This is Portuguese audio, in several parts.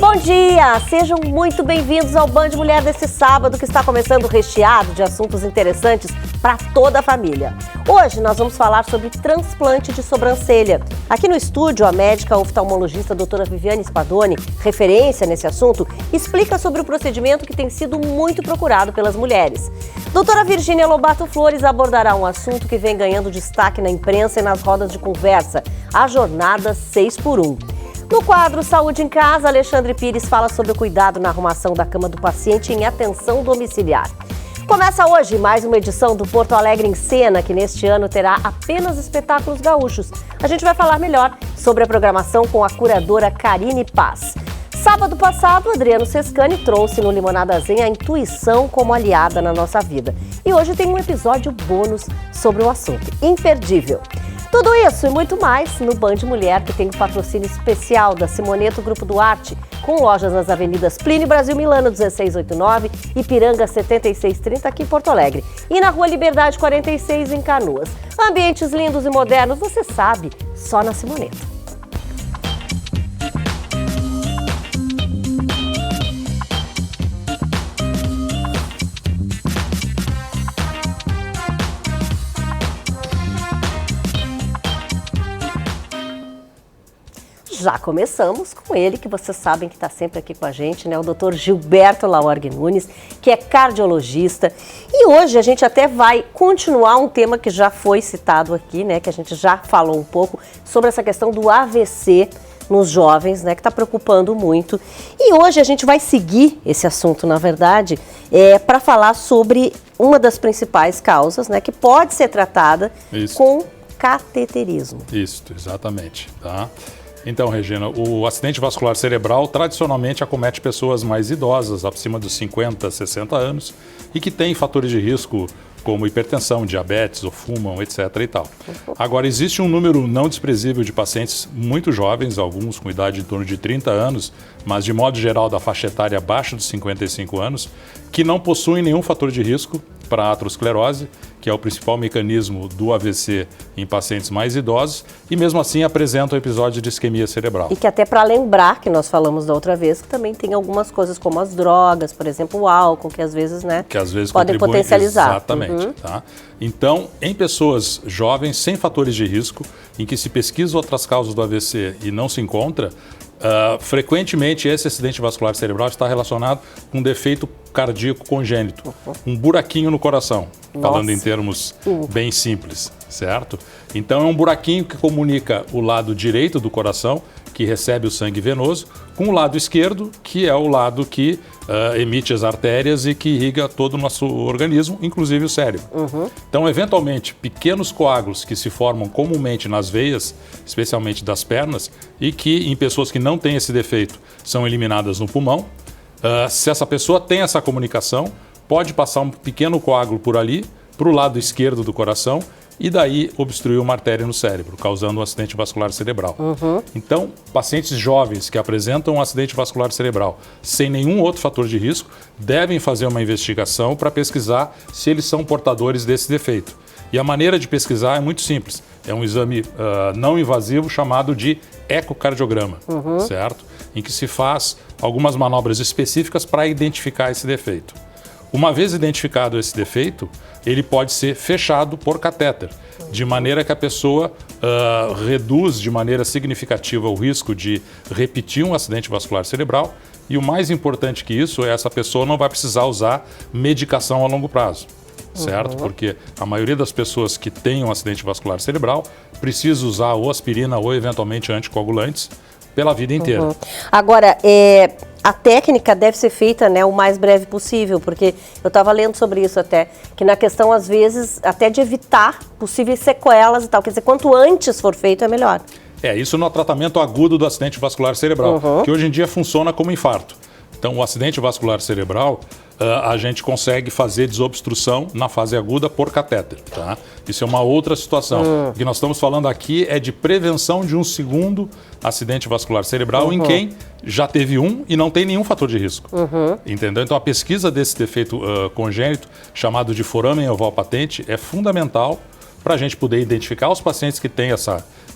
Bom dia! Sejam muito bem-vindos ao Band Mulher desse sábado, que está começando recheado de assuntos interessantes para toda a família. Hoje nós vamos falar sobre transplante de sobrancelha. Aqui no estúdio, a médica oftalmologista doutora Viviane Spadoni, referência nesse assunto, explica sobre o procedimento que tem sido muito procurado pelas mulheres. Doutora Virgínia Lobato Flores abordará um assunto que vem ganhando destaque na imprensa e nas rodas de conversa, a jornada 6x1. No quadro Saúde em Casa, Alexandre Pires fala sobre o cuidado na arrumação da cama do paciente em atenção domiciliar. Começa hoje mais uma edição do Porto Alegre em Cena, que neste ano terá apenas espetáculos gaúchos. A gente vai falar melhor sobre a programação com a curadora Karine Paz. Sábado passado, Adriano Sescani trouxe no Limonada Zen a intuição como aliada na nossa vida. E hoje tem um episódio bônus sobre o assunto. Imperdível. Tudo isso e muito mais no Band Mulher, que tem o patrocínio especial da Simoneto Grupo Duarte, com lojas nas avenidas Plínio Brasil Milano 1689, Ipiranga 7630 aqui em Porto Alegre e na Rua Liberdade 46 em Canoas. Ambientes lindos e modernos, você sabe, só na Simoneto. Já começamos com ele, que vocês sabem que está sempre aqui com a gente, né? O doutor Gilberto Laorgue Nunes, que é cardiologista. E hoje a gente até vai continuar um tema que já foi citado aqui, né? Que a gente já falou um pouco sobre essa questão do AVC nos jovens, né? Que está preocupando muito. E hoje a gente vai seguir esse assunto, na verdade, para falar sobre uma das principais causas, né? Que pode ser tratada com cateterismo. Isso, exatamente, tá? Então, Regina, o acidente vascular cerebral tradicionalmente acomete pessoas mais idosas, acima dos 50, 60 anos, e que têm fatores de risco como hipertensão, diabetes, ou fumam, etc. e tal. Agora, existe um número não desprezível de pacientes muito jovens, alguns com idade em torno de 30 anos, mas de modo geral da faixa etária abaixo dos 55 anos, que não possuem nenhum fator de risco para a aterosclerose, que é o principal mecanismo do AVC em pacientes mais idosos, e mesmo assim apresentam episódio de isquemia cerebral. E que até para lembrar, que nós falamos da outra vez, que também tem algumas coisas como as drogas, por exemplo, o álcool, que às vezes, né, que às vezes podem potencializar. Exatamente. Tá? Então, em pessoas jovens, sem fatores de risco, em que se pesquisa outras causas do AVC e não se encontra, frequentemente esse acidente vascular cerebral está relacionado com um defeito cardíaco congênito, um buraquinho no coração, falando em termos bem simples, certo? Então é um buraquinho que comunica o lado direito do coração, que recebe o sangue venoso, com o lado esquerdo, que é o lado que emite as artérias e que irriga todo o nosso organismo, inclusive o cérebro. Então, eventualmente, pequenos coágulos que se formam comumente nas veias, especialmente das pernas, e que em pessoas que não têm esse defeito são eliminadas no pulmão. Se essa pessoa tem essa comunicação, pode passar um pequeno coágulo por ali, para o lado esquerdo do coração, e daí obstruir uma artéria no cérebro, causando um acidente vascular cerebral. Então, pacientes jovens que apresentam um acidente vascular cerebral sem nenhum outro fator de risco devem fazer uma investigação para pesquisar se eles são portadores desse defeito. E a maneira de pesquisar é muito simples. É um exame não invasivo chamado de ecocardiograma, certo? Em que se faz algumas manobras específicas para identificar esse defeito. Uma vez identificado esse defeito, ele pode ser fechado por catéter, de maneira que a pessoa reduz de maneira significativa o risco de repetir um acidente vascular cerebral. E o mais importante que isso é essa pessoa não vai precisar usar medicação a longo prazo, certo? Porque a maioria das pessoas que têm um acidente vascular cerebral precisa usar ou aspirina ou eventualmente anticoagulantes pela vida inteira. Agora, a técnica deve ser feita, né, o mais breve possível, porque eu estava lendo sobre isso até, que na questão, às vezes, até de evitar possíveis sequelas e tal. Quer dizer, quanto antes for feito, é melhor. Isso no tratamento agudo do acidente vascular cerebral, que hoje em dia funciona como infarto. Então, o acidente vascular cerebral, a gente consegue fazer desobstrução na fase aguda por catéter, tá? Isso é uma outra situação. O que nós estamos falando aqui é de prevenção de um segundo acidente vascular cerebral em quem já teve um e não tem nenhum fator de risco. Entendeu? Então, a pesquisa desse defeito congênito, chamado de foramen oval patente, é fundamental para a gente poder identificar os pacientes que têm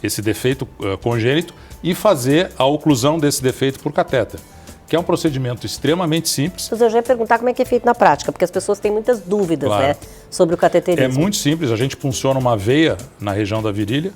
esse defeito congênito e fazer a oclusão desse defeito por catéter. que é um procedimento extremamente simples. Mas eu já ia perguntar como é que é feito na prática, porque as pessoas têm muitas dúvidas, Claro. né, sobre o cateterismo. É muito simples, a gente funciona uma veia na região da virilha,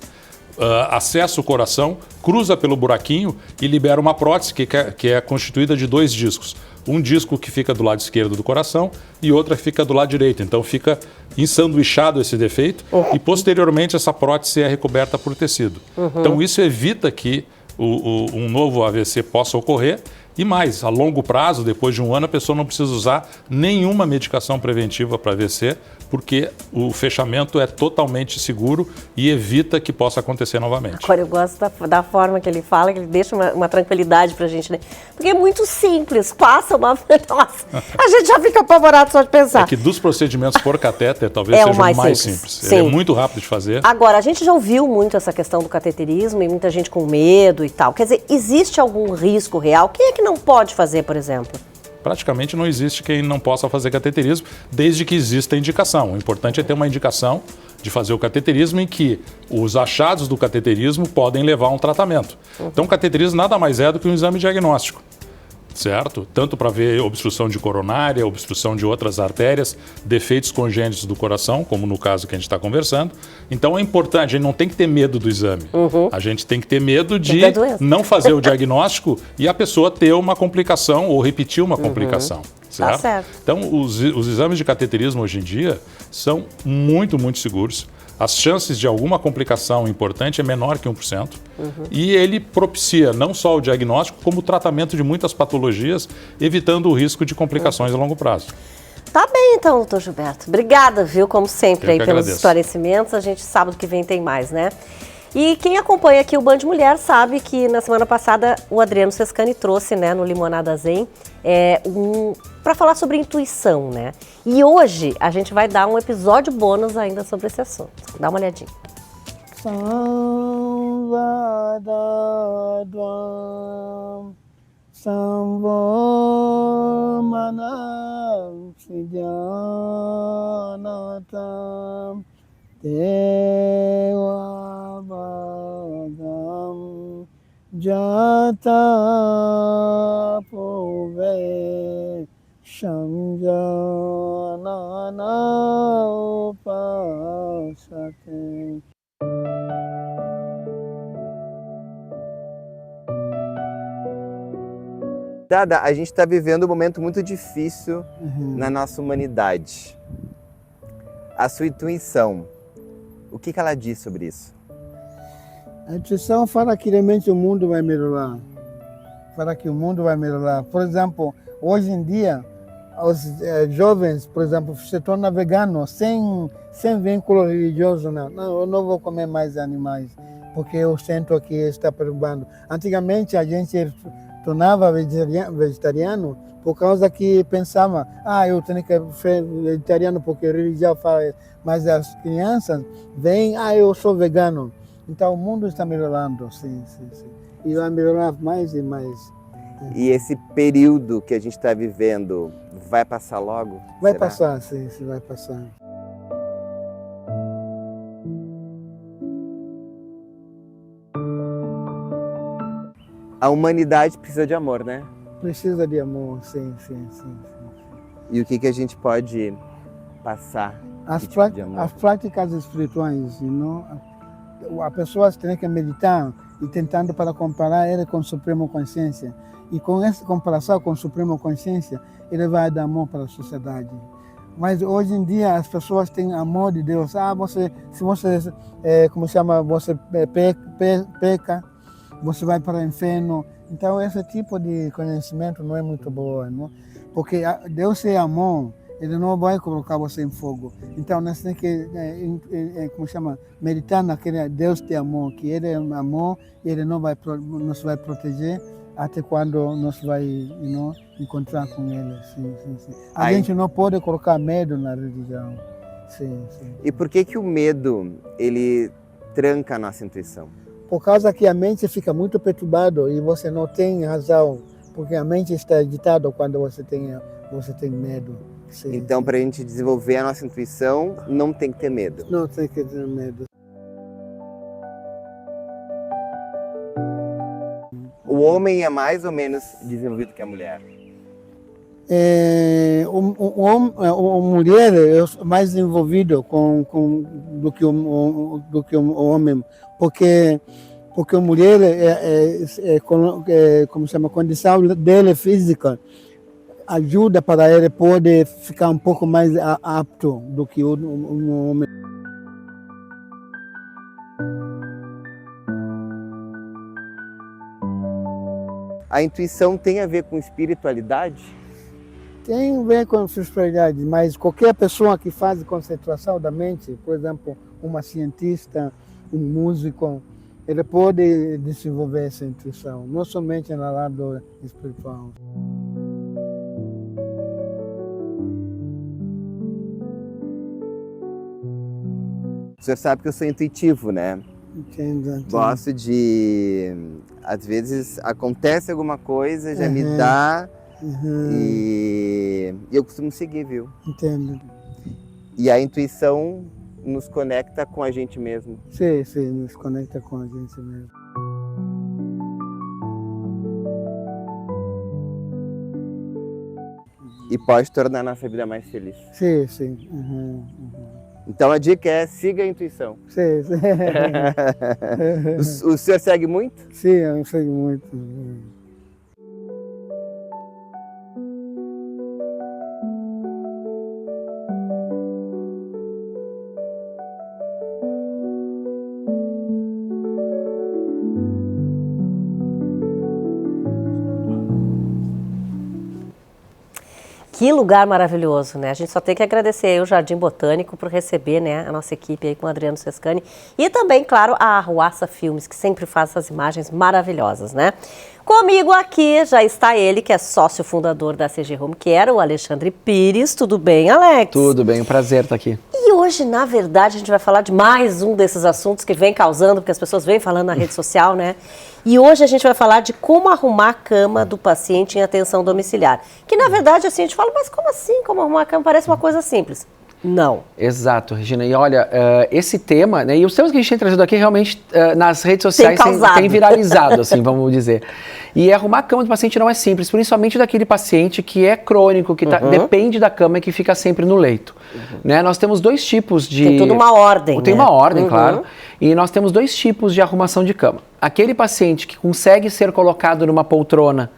acessa o coração, cruza pelo buraquinho e libera uma prótese que é constituída de 2 discos. Um disco que fica do lado esquerdo do coração e outra que fica do lado direito. Então fica ensanduichado esse defeito e posteriormente essa prótese é recoberta por tecido. Então isso evita que um novo AVC possa ocorrer. E mais, a longo prazo, depois de 1 ano, a pessoa não precisa usar nenhuma medicação preventiva para AVC, porque o fechamento é totalmente seguro e evita que possa acontecer novamente. Agora, eu gosto da forma que ele fala, que ele deixa uma tranquilidade pra gente, né? Porque é muito simples, passa uma... Nossa, a gente já fica apavorado só de pensar. É que dos procedimentos por catéter, talvez É seja o mais o mais simples. simples. Ele é muito rápido de fazer. Agora, a gente já ouviu muito essa questão do cateterismo e muita gente com medo e tal. Quer dizer, existe algum risco real? Quem é que não pode fazer, por exemplo? Praticamente não existe quem não possa fazer cateterismo, desde que exista indicação. O importante é ter uma indicação de fazer o cateterismo em que os achados do cateterismo podem levar a um tratamento. Então, o cateterismo nada mais é do que um exame diagnóstico, certo? Tanto para ver obstrução de coronária, obstrução de outras artérias, defeitos congênitos do coração, como no caso que a gente está conversando. Então é importante, a gente não tem que ter medo do exame. A gente tem que ter medo de não fazer o diagnóstico e a pessoa ter uma complicação ou repetir uma complicação. Certo? Tá certo. Então os exames de cateterismo hoje em dia são muito, muito seguros. As chances de alguma complicação importante é menor que 1%. E ele propicia não só o diagnóstico, como o tratamento de muitas patologias, evitando o risco de complicações a longo prazo. Tá bem, então, doutor Gilberto. Obrigada, viu, como sempre, aí pelos agradeço. esclarecimentos. A gente sábado que vem tem mais, né? E quem acompanha aqui o Band Mulher sabe que na semana passada o Adriano Sescani trouxe, né, no Limonada Zen, para falar sobre intuição, né? E hoje a gente vai dar um episódio bônus ainda sobre esse assunto. Dá uma olhadinha. Jata pove shamjanana upasate. Dada, a gente está vivendo um momento muito difícil na nossa humanidade. A sua intuição, o que ela diz sobre isso? A intuição fala que realmente o mundo vai melhorar. Fala que o mundo vai melhorar. Por exemplo, hoje em dia, os jovens, por exemplo, se tornam veganos sem vínculo religioso. Não, eu não vou comer mais animais, porque eu sinto que está perturbando. Antigamente, a gente tornava vegetariano por causa que pensava, eu tenho que ser vegetariano porque a religião fala, mas as crianças veem, eu sou vegano. Então o mundo está melhorando, sim. E vai melhorar mais e mais. E esse período que a gente está vivendo vai passar logo? Vai será? passar, sim, vai passar. A humanidade precisa de amor, né? Precisa de amor, sim. E o que a gente pode passar? As práticas espirituais, a pessoa tem que meditar e tentando para comparar ele com a Suprema Consciência. E com essa comparação com a Suprema Consciência, ele vai dar amor para a sociedade. Mas hoje em dia as pessoas têm amor de Deus. Se você, você peca, você vai para o inferno. Então esse tipo de conhecimento não é muito bom, não? Porque Deus é amor. Ele não vai colocar você em fogo. Então, nós temos que, meditar naquele Deus de amor, que Ele é amor e Ele nos vai proteger até quando nós vai encontrar com Ele. Sim. A gente não pode colocar medo na religião. Sim. E por que o medo, ele tranca a nossa intuição? Por causa que a mente fica muito perturbada e você não tem razão, porque a mente está agitada quando você tem medo. Sim. Então, para a gente desenvolver a nossa intuição, não tem que ter medo. Não tem que ter medo. O homem é mais ou menos desenvolvido que a mulher? O mulher é mais envolvido do que o homem, porque a mulher como se chama, a condição dele física ajuda para ele poder ficar um pouco mais apto do que o homem. A intuição tem a ver com espiritualidade? Tem a ver com espiritualidade, mas qualquer pessoa que faz concentração da mente, por exemplo, uma cientista, um músico, ele pode desenvolver essa intuição, não somente no lado espiritual. O senhor sabe que eu sou intuitivo, né? Entendo. Gosto de... Às vezes acontece alguma coisa, já me dá... E eu costumo seguir, viu? Entendo. E a intuição nos conecta com a gente mesmo. Sim, nos conecta com a gente mesmo. E pode tornar a nossa vida mais feliz. Sim. Então a dica é siga a intuição. Sim. O senhor segue muito? Sim, eu sei muito. Que lugar maravilhoso, né? A gente só tem que agradecer aí o Jardim Botânico por receber, né, a nossa equipe aí com o Adriano Sescani e também, claro, a Arruaça Filmes, que sempre faz essas imagens maravilhosas, né? Comigo aqui já está ele, que é sócio fundador da CG Home Care, o Alexandre Pires. Tudo bem, Alex? Tudo bem, um prazer estar aqui. E hoje, na verdade, a gente vai falar de mais um desses assuntos que vem causando, porque as pessoas vêm falando na rede social, né? E hoje a gente vai falar de como arrumar a cama do paciente em atenção domiciliar. Que, na verdade, assim, a gente fala, mas como assim? Como arrumar a cama? Parece uma coisa simples. Não. Exato, Regina. E olha, esse tema, né, e os temas que a gente tem trazido aqui realmente nas redes sociais tem viralizado, assim, vamos dizer. E arrumar a cama do paciente não é simples, principalmente daquele paciente que é crônico, que depende da cama e que fica sempre no leito. Né? Nós temos dois tipos de... Tem toda uma ordem, Tem né? uma ordem, claro. E nós temos dois tipos de arrumação de cama. Aquele paciente que consegue ser colocado numa poltrona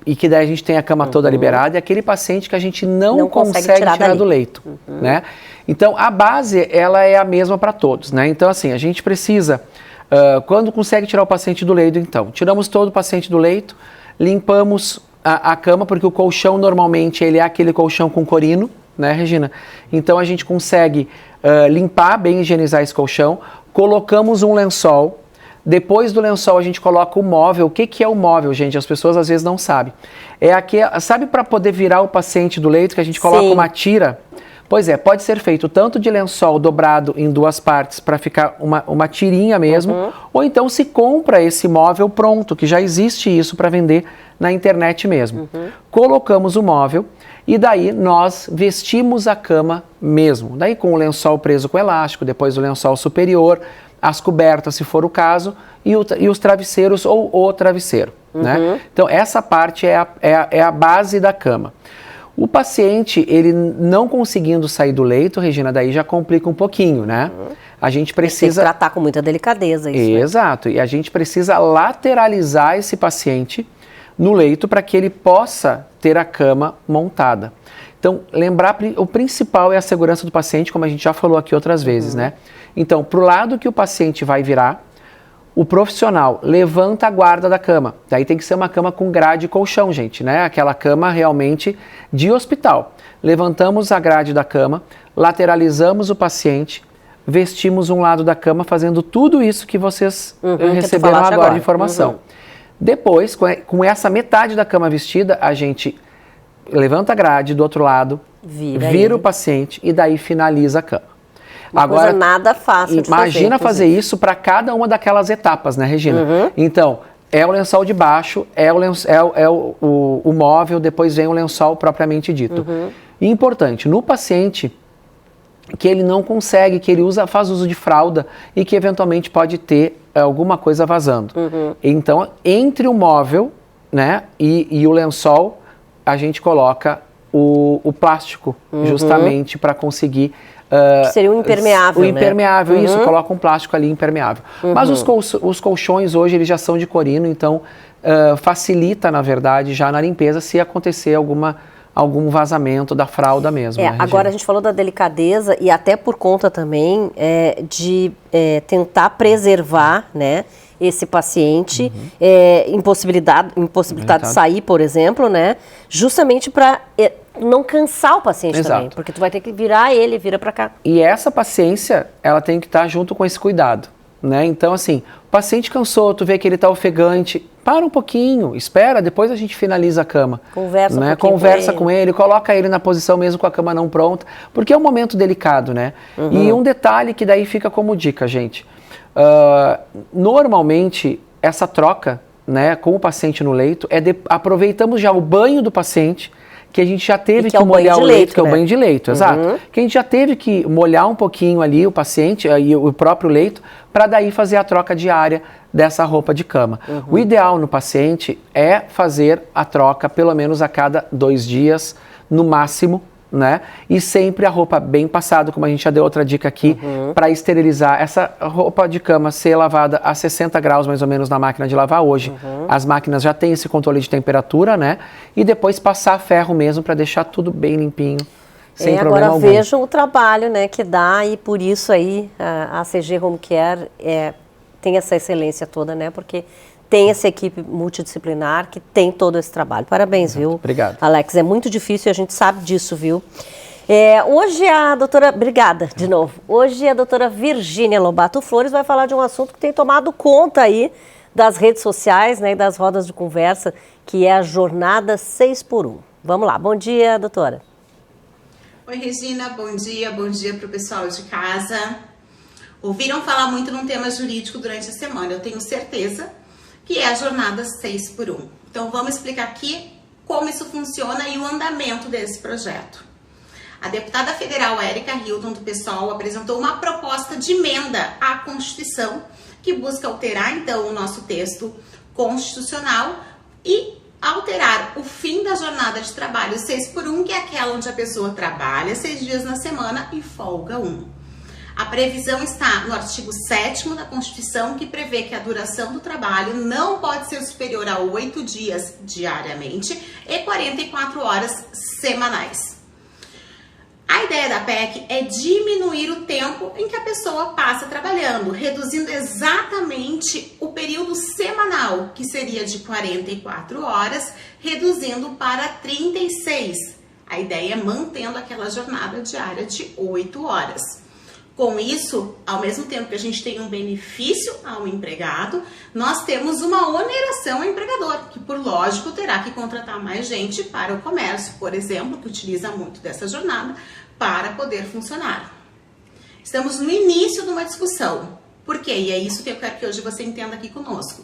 e que daí a gente tem a cama toda liberada, e aquele paciente que a gente não consegue tirar do leito, né? Então, a base, ela é a mesma para todos, né? Então, assim, a gente precisa, quando consegue tirar o paciente do leito, então, tiramos todo o paciente do leito, limpamos a cama, porque o colchão, normalmente, ele é aquele colchão com corino, né, Regina? Então, a gente consegue limpar, bem higienizar esse colchão, colocamos um lençol. Depois do lençol a gente coloca o móvel. O que é o móvel, gente? As pessoas às vezes não sabem. Sabe para poder virar o paciente do leito que a gente coloca uma tira? Pois é, pode ser feito tanto de lençol dobrado em duas partes para ficar uma tirinha mesmo, ou então se compra esse móvel pronto, que já existe isso para vender na internet mesmo. Colocamos o móvel e daí nós vestimos a cama mesmo. Daí com o lençol preso com elástico, depois o lençol superior, as cobertas, se for o caso, e os travesseiros ou o travesseiro, né? Então, essa parte é a base da cama. O paciente, ele não conseguindo sair do leito, Regina, daí já complica um pouquinho, né? A gente precisa... Tem que tratar com muita delicadeza isso. Exato, e a gente precisa lateralizar esse paciente no leito para que ele possa ter a cama montada. Então, lembrar, o principal é a segurança do paciente, como a gente já falou aqui outras vezes, né? Então, para o lado que o paciente vai virar, o profissional levanta a guarda da cama. Daí tem que ser uma cama com grade e colchão, gente, né? Aquela cama realmente de hospital. Levantamos a grade da cama, lateralizamos o paciente, vestimos um lado da cama, fazendo tudo isso que vocês receberam agora de informação. Depois, com essa metade da cama vestida, a gente levanta a grade do outro lado, vira o paciente e daí finaliza a cama. Agora, coisa nada fácil de imagina fazer isso para cada uma daquelas etapas, né, Regina? Então, é o lençol de baixo, é o móvel, depois vem o lençol propriamente dito. E importante, no paciente que ele não consegue, que ele faz uso de fralda e que eventualmente pode ter alguma coisa vazando. Então, entre o móvel, né, e o lençol, a gente coloca o plástico, justamente para conseguir... que seria um impermeável, o impermeável, isso, coloca um plástico ali impermeável. Mas os colchões hoje, eles já são de corino, então facilita, na verdade, já na limpeza, se acontecer algum vazamento da fralda mesmo. Né, agora a gente falou da delicadeza e até por conta também de tentar preservar, né, esse paciente impossibilitado de sair, por exemplo, né, justamente para não cansar o paciente também, porque tu vai ter que vira para cá. E essa paciência, ela tem que estar junto com esse cuidado, né? Então, assim, o paciente cansou, tu vê que ele está ofegante, para um pouquinho, espera, depois a gente finaliza a cama. Conversa né? Conversa com ele, coloca ele na posição mesmo com a cama não pronta, porque é um momento delicado, né? E um detalhe que daí fica como dica, gente. Normalmente, essa troca, né, com o paciente no leito, aproveitamos já o banho do paciente, que a gente já teve que molhar o leito, que é o banho de leito, exato. Que a gente já teve que molhar um pouquinho ali o paciente e o próprio leito, para daí fazer a troca diária dessa roupa de cama. O ideal no paciente é fazer a troca pelo menos a cada 2 dias, no máximo, né? E sempre a roupa bem passada, como a gente já deu outra dica aqui, para esterilizar. Essa roupa de cama ser lavada a 60 graus mais ou menos na máquina de lavar hoje. As máquinas já têm esse controle de temperatura, né? E depois passar ferro mesmo para deixar tudo bem limpinho, sem problema algum. Agora vejam o trabalho, né, que dá, e por isso aí a CG Home Care tem essa excelência toda, né? Porque tem essa equipe multidisciplinar que tem todo esse trabalho. Parabéns, viu? Obrigado. Alex, é muito difícil e a gente sabe disso, viu? Hoje a doutora... Obrigada, de novo. Hoje a doutora Virgínia Lobato Flores vai falar de um assunto que tem tomado conta aí das redes sociais, né, e das rodas de conversa, que é a jornada 6x1. Vamos lá. Bom dia, doutora. Oi, Regina. Bom dia para o pessoal de casa. Ouviram falar muito num tema jurídico durante a semana, eu tenho certeza, que é a jornada 6x1. Então vamos explicar aqui como isso funciona e o andamento desse projeto. A deputada federal Érica Hildon, do PSOL, apresentou uma proposta de emenda à Constituição que busca alterar, então, o nosso texto constitucional e alterar o fim da jornada de trabalho 6x1, que é aquela onde a pessoa trabalha 6 dias na semana e folga 1. A previsão está no artigo 7º da Constituição, que prevê que a duração do trabalho não pode ser superior a 8 dias diariamente e 44 horas semanais. A ideia da PEC é diminuir o tempo em que a pessoa passa trabalhando, reduzindo exatamente o período semanal, que seria de 44 horas, reduzindo para 36. A ideia é mantendo aquela jornada diária de 8 horas. Com isso, ao mesmo tempo que a gente tem um benefício ao empregado, nós temos uma oneração ao empregador, que por lógico terá que contratar mais gente para o comércio, por exemplo, que utiliza muito dessa jornada, para poder funcionar. Estamos no início de uma discussão. Por quê? E é isso que eu quero que hoje você entenda aqui conosco.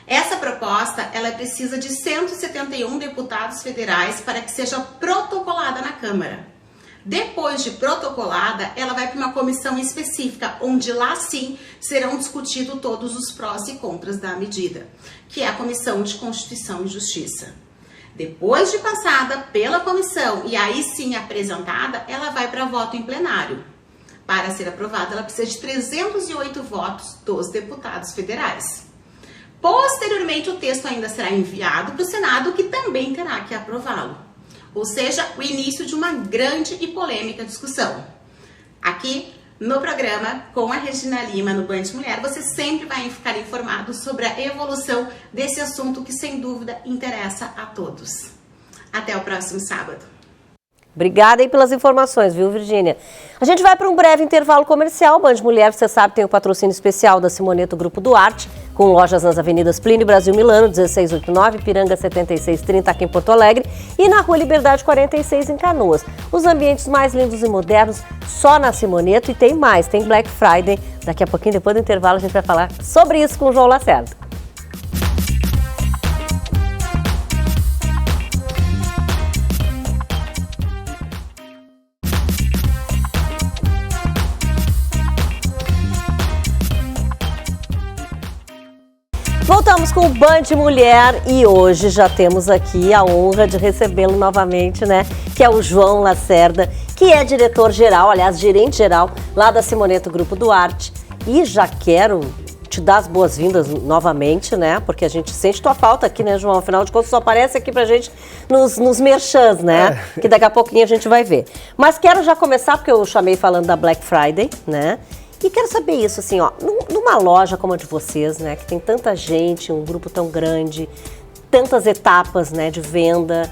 Essa proposta, ela precisa de 171 deputados federais para que seja protocolada na Câmara. Depois de protocolada, ela vai para uma comissão específica, onde lá sim serão discutidos todos os prós e contras da medida, que é a Comissão de Constituição e Justiça. Depois de passada pela comissão e aí sim apresentada, ela vai para voto em plenário. Para ser aprovada, ela precisa de 308 votos dos deputados federais. Posteriormente, o texto ainda será enviado para o Senado, que também terá que aprová-lo. Ou seja, o início de uma grande e polêmica discussão. Aqui no programa, com a Regina Lima, no Band Mulher, você sempre vai ficar informado sobre a evolução desse assunto que, sem dúvida, interessa a todos. Até o próximo sábado. Obrigada aí pelas informações, viu, Virgínia? A gente vai para um breve intervalo comercial. Band Mulher, você sabe, tem o patrocínio especial da Simoneto Grupo Duarte, com lojas nas avenidas Plínio Brasil Milano, 1689, Piranga 7630 aqui em Porto Alegre e na Rua Liberdade 46 em Canoas. Os ambientes mais lindos e modernos só na Simoneto, e tem mais, tem Black Friday. Daqui a pouquinho, depois do intervalo, a gente vai falar sobre isso com o João Lacerda. Voltamos com o Band Mulher e hoje já temos aqui a honra de recebê-lo novamente, né? Que é o João Lacerda, que é diretor-geral, aliás, gerente-geral lá da Simoneto Grupo Duarte. E já quero te dar as boas-vindas novamente, né? Porque a gente sente tua falta aqui, né, João? Afinal de contas, só aparece aqui pra gente nos merchans, né? Que daqui a pouquinho a gente vai ver. Mas quero já começar, porque eu chamei falando da Black Friday, né? E quero saber isso, assim, ó, numa loja como a de vocês, né, que tem tanta gente, um grupo tão grande, tantas etapas, né, de venda,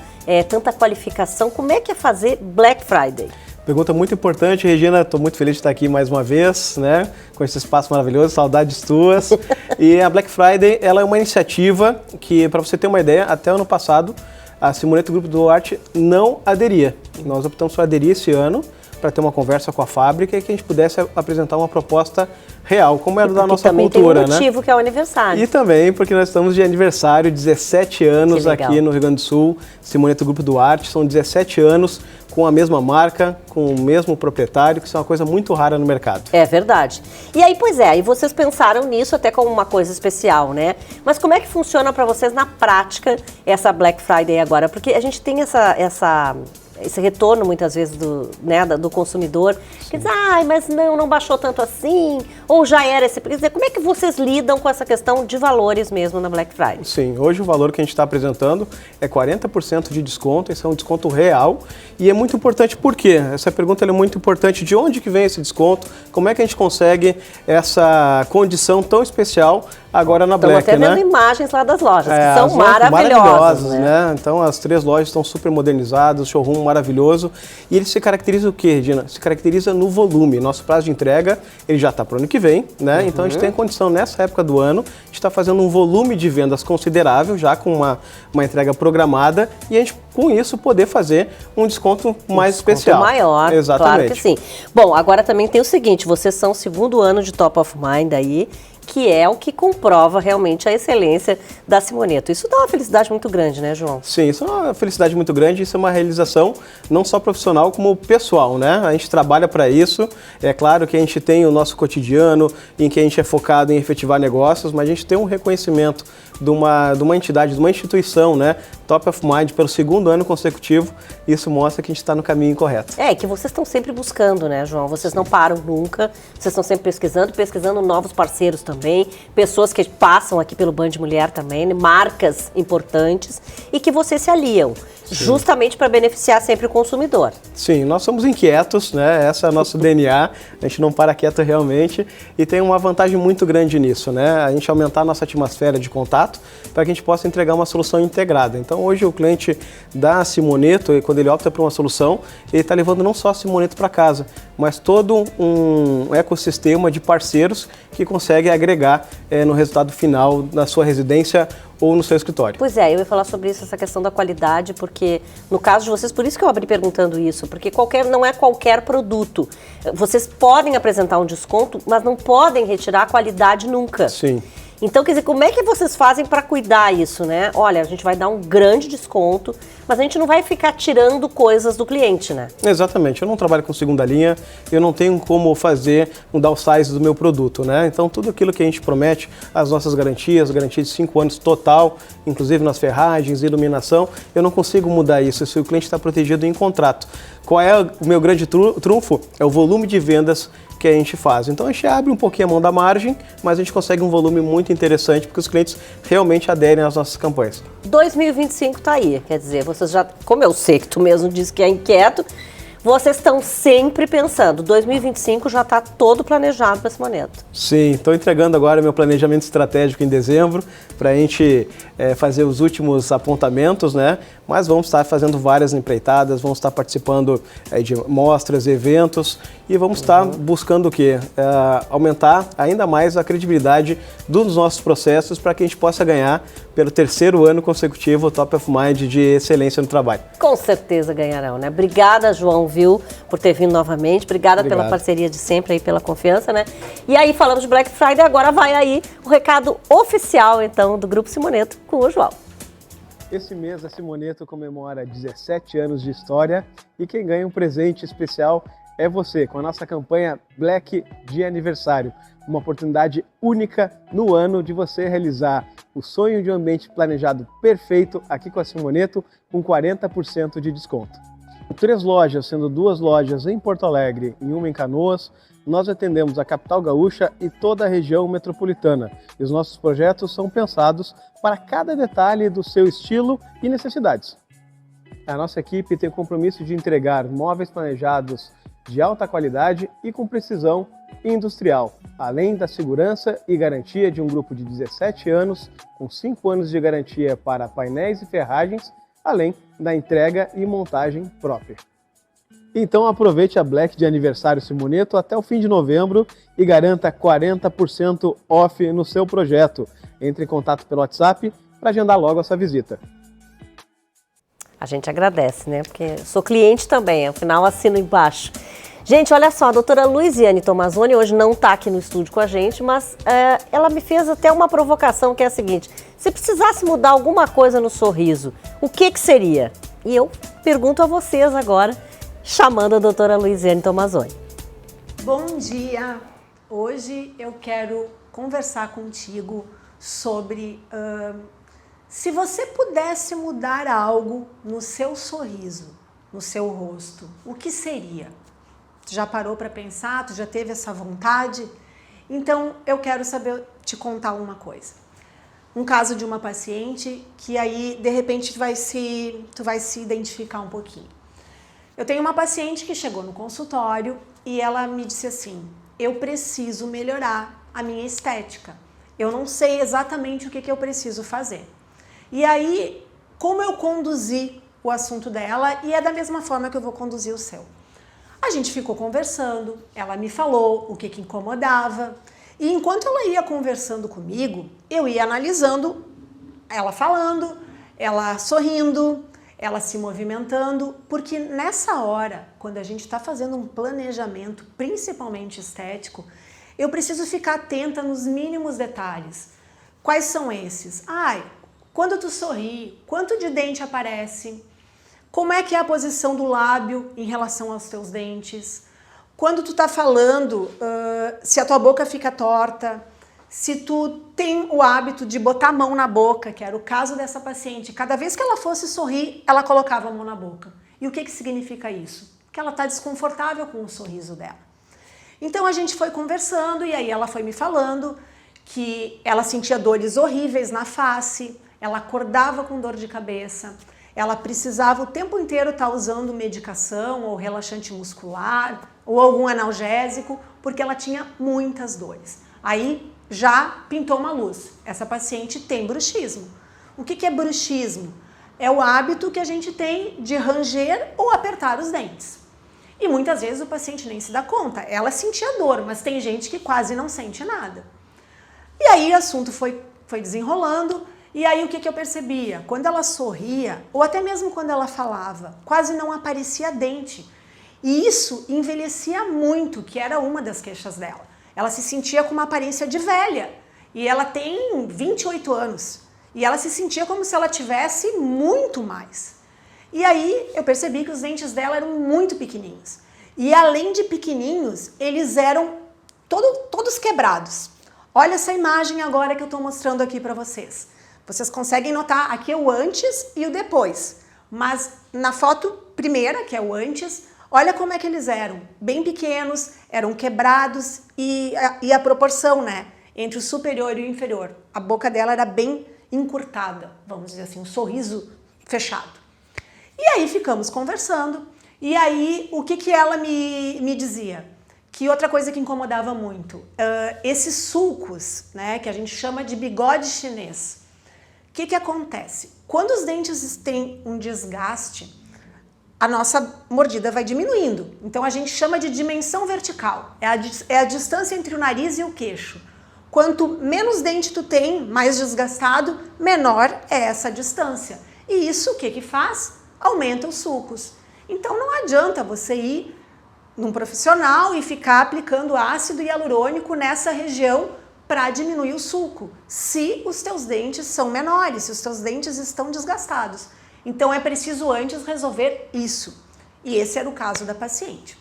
tanta qualificação, como é que é fazer Black Friday? Pergunta muito importante, Regina, estou muito feliz de estar aqui mais uma vez, né, com esse espaço maravilhoso, saudades tuas. E a Black Friday, ela é uma iniciativa que, para você ter uma ideia, até ano passado, a Simoneto Grupo Duarte não aderia. Nós optamos por aderir esse ano, para ter uma conversa com a fábrica e que a gente pudesse apresentar uma proposta real, como era da nossa também cultura, tem um motivo, né? Que é o aniversário. E também porque nós estamos de aniversário, 17 anos aqui no Rio Grande do Sul, Simoneto Grupo Duarte, são 17 anos com a mesma marca, com o mesmo proprietário, que isso é uma coisa muito rara no mercado. É verdade. E aí, pois é, e vocês pensaram nisso até como uma coisa especial, né? Mas como é que funciona para vocês na prática essa Black Friday agora? Porque a gente tem esse retorno muitas vezes do consumidor, que diz, mas não baixou tanto assim, ou já era esse preço. Como é que vocês lidam com essa questão de valores mesmo na Black Friday? Sim, hoje o valor que a gente está apresentando é 40% de desconto, esse é um desconto real, e é muito importante por quê? Essa pergunta é muito importante, de onde que vem esse desconto, como é que a gente consegue essa condição tão especial agora na Black, né? Estamos até vendo imagens lá das lojas, que são maravilhosas, né? Então as 3 lojas estão super modernizadas, showroom maravilhoso. E ele se caracteriza o quê, Regina? Se caracteriza no volume. Nosso prazo de entrega, ele já está para o ano que vem, né? Então a gente tem a condição, nessa época do ano, de estar fazendo um volume de vendas considerável, já com uma entrega programada, e a gente, com isso, poder fazer um desconto mais especial. Maior, exatamente. Claro que sim. Bom, agora também tem o seguinte, vocês são o 2º ano de Top of Mind aí, que é o que comprova realmente a excelência da Simoneto. Isso dá uma felicidade muito grande, né, João? Sim, isso é uma felicidade muito grande, isso é uma realização não só profissional como pessoal, né? A gente trabalha para isso, é claro que a gente tem o nosso cotidiano em que a gente é focado em efetivar negócios, mas a gente tem um reconhecimento de uma entidade, de uma instituição, né? Top of Mind pelo 2º ano consecutivo, isso mostra que a gente está no caminho correto. Que vocês estão sempre buscando, né, João? Vocês não param nunca, vocês estão sempre pesquisando novos parceiros também, pessoas que passam aqui pelo Band Mulher também, né? Marcas importantes e que vocês se aliam. Sim. Justamente para beneficiar sempre o consumidor. Sim, nós somos inquietos, né? Esse é o nosso DNA, a gente não para quieto realmente e tem uma vantagem muito grande nisso, né? A gente aumentar a nossa atmosfera de contato para que a gente possa entregar uma solução integrada. Então hoje o cliente da Simoneto, quando ele opta por uma solução, ele está levando não só a Simoneto para casa, mas todo um ecossistema de parceiros que consegue agregar no resultado final na sua residência ou no seu escritório. Pois é, eu ia falar sobre isso, essa questão da qualidade, porque no caso de vocês, por isso que eu abri perguntando isso, porque não é qualquer produto. Vocês podem apresentar um desconto, mas não podem retirar a qualidade nunca. Sim. Então, quer dizer, como é que vocês fazem para cuidar isso, né? Olha, a gente vai dar um grande desconto, mas a gente não vai ficar tirando coisas do cliente, né? Exatamente. Eu não trabalho com segunda linha, eu não tenho como fazer um downsize do meu produto, né? Então, tudo aquilo que a gente promete, as nossas garantias, garantia de 5 anos total, inclusive nas ferragens, iluminação, eu não consigo mudar isso se o cliente está protegido em contrato. Qual é o meu grande trunfo? É o volume de vendas que a gente faz. Então a gente abre um pouquinho a mão da margem, mas a gente consegue um volume muito interessante porque os clientes realmente aderem às nossas campanhas. 2025 tá aí, quer dizer, vocês já, como eu sei que tu mesmo disse que é inquieto, vocês estão sempre pensando, 2025 já está todo planejado para Simoneto. Sim, estou entregando agora meu planejamento estratégico em dezembro para a gente fazer os últimos apontamentos, né? Mas vamos estar fazendo várias empreitadas, vamos estar participando de mostras, eventos e vamos estar buscando o quê? Aumentar ainda mais a credibilidade dos nossos processos para que a gente possa ganhar pelo 3º ano consecutivo o Top of Mind de excelência no trabalho. Com certeza ganharão, né? Obrigada, João, por ter vindo novamente. Obrigada pela parceria de sempre, aí, pela confiança, né? E aí, falando de Black Friday, agora vai aí o recado oficial, então, do Grupo Simoneto com o João. Esse mês a Simoneto comemora 17 anos de história e quem ganha um presente especial é você, com a nossa campanha Black de aniversário. Uma oportunidade única no ano de você realizar o sonho de um ambiente planejado perfeito aqui com a Simoneto, com 40% de desconto. 3 lojas, sendo 2 lojas em Porto Alegre e 1 em Canoas, nós atendemos a capital gaúcha e toda a região metropolitana. E os nossos projetos são pensados para cada detalhe do seu estilo e necessidades. A nossa equipe tem o compromisso de entregar móveis planejados de alta qualidade e com precisão industrial, além da segurança e garantia de um grupo de 17 anos, com 5 anos de garantia para painéis e ferragens, além da entrega e montagem própria. Então aproveite a Black de aniversário Simoneto até o fim de novembro e garanta 40% off no seu projeto. Entre em contato pelo WhatsApp para agendar logo essa visita. A gente agradece, né? Porque sou cliente também, afinal assino embaixo. Gente, olha só, a doutora Luiziane Tomazoni hoje não está aqui no estúdio com a gente, mas ela me fez até uma provocação, que é a seguinte: se precisasse mudar alguma coisa no sorriso, o que seria? E eu pergunto a vocês agora, chamando a doutora Luiziane Tomazoni. Bom dia! Hoje eu quero conversar contigo sobre se você pudesse mudar algo no seu sorriso, no seu rosto, o que seria? Tu já parou para pensar? Tu já teve essa vontade? Então eu quero te contar uma coisa. Um caso de uma paciente que aí de repente tu vai se identificar um pouquinho. Eu tenho uma paciente que chegou no consultório e ela me disse assim: eu preciso melhorar a minha estética. Eu não sei exatamente o que eu preciso fazer. E aí, como eu conduzi o assunto dela, e é da mesma forma que eu vou conduzir o seu. A gente ficou conversando, ela me falou o que incomodava, e enquanto ela ia conversando comigo, eu ia analisando ela falando, ela sorrindo, ela se movimentando, porque nessa hora, quando a gente está fazendo um planejamento, principalmente estético, eu preciso ficar atenta nos mínimos detalhes. Quais são esses? Quando tu sorri, quanto de dente aparece? Como é que é a posição do lábio em relação aos teus dentes? Quando tu tá falando, se a tua boca fica torta, se tu tem o hábito de botar a mão na boca, que era o caso dessa paciente, cada vez que ela fosse sorrir, ela colocava a mão na boca. E o que significa isso? Que ela tá desconfortável com o sorriso dela. Então a gente foi conversando e aí ela foi me falando que ela sentia dores horríveis na face, ela acordava com dor de cabeça, ela precisava o tempo inteiro estar usando medicação ou relaxante muscular ou algum analgésico, porque ela tinha muitas dores. Aí já pintou uma luz. Essa paciente tem bruxismo. O que é bruxismo? É o hábito que a gente tem de ranger ou apertar os dentes. E muitas vezes o paciente nem se dá conta. Ela sentia dor, mas tem gente que quase não sente nada. E aí o assunto foi desenrolando. E aí o que eu percebia? Quando ela sorria, ou até mesmo quando ela falava, quase não aparecia dente. E isso envelhecia muito, que era uma das queixas dela. Ela se sentia com uma aparência de velha. E ela tem 28 anos. E ela se sentia como se ela tivesse muito mais. E aí eu percebi que os dentes dela eram muito pequenininhos. E além de pequenininhos, eles eram todos quebrados. Olha essa imagem agora que eu estou mostrando aqui para vocês. Vocês conseguem notar aqui o antes e o depois. Mas na foto primeira, que é o antes, olha como é que eles eram. Bem pequenos, eram quebrados e a proporção, né, entre o superior e o inferior. A boca dela era bem encurtada, vamos dizer assim, um sorriso fechado. E aí ficamos conversando. E aí o que ela me dizia? Que outra coisa que incomodava muito, esses sulcos, né, que a gente chama de bigode chinês. O que acontece? Quando os dentes têm um desgaste, a nossa mordida vai diminuindo. Então a gente chama de dimensão vertical. É a distância entre o nariz e o queixo. Quanto menos dente tu tem, mais desgastado, menor é essa distância. E isso o que faz? Aumenta os sulcos. Então não adianta você ir num profissional e ficar aplicando ácido hialurônico nessa região para diminuir o sulco, se os teus dentes são menores, se os teus dentes estão desgastados. Então é preciso antes resolver isso. E esse era o caso da paciente.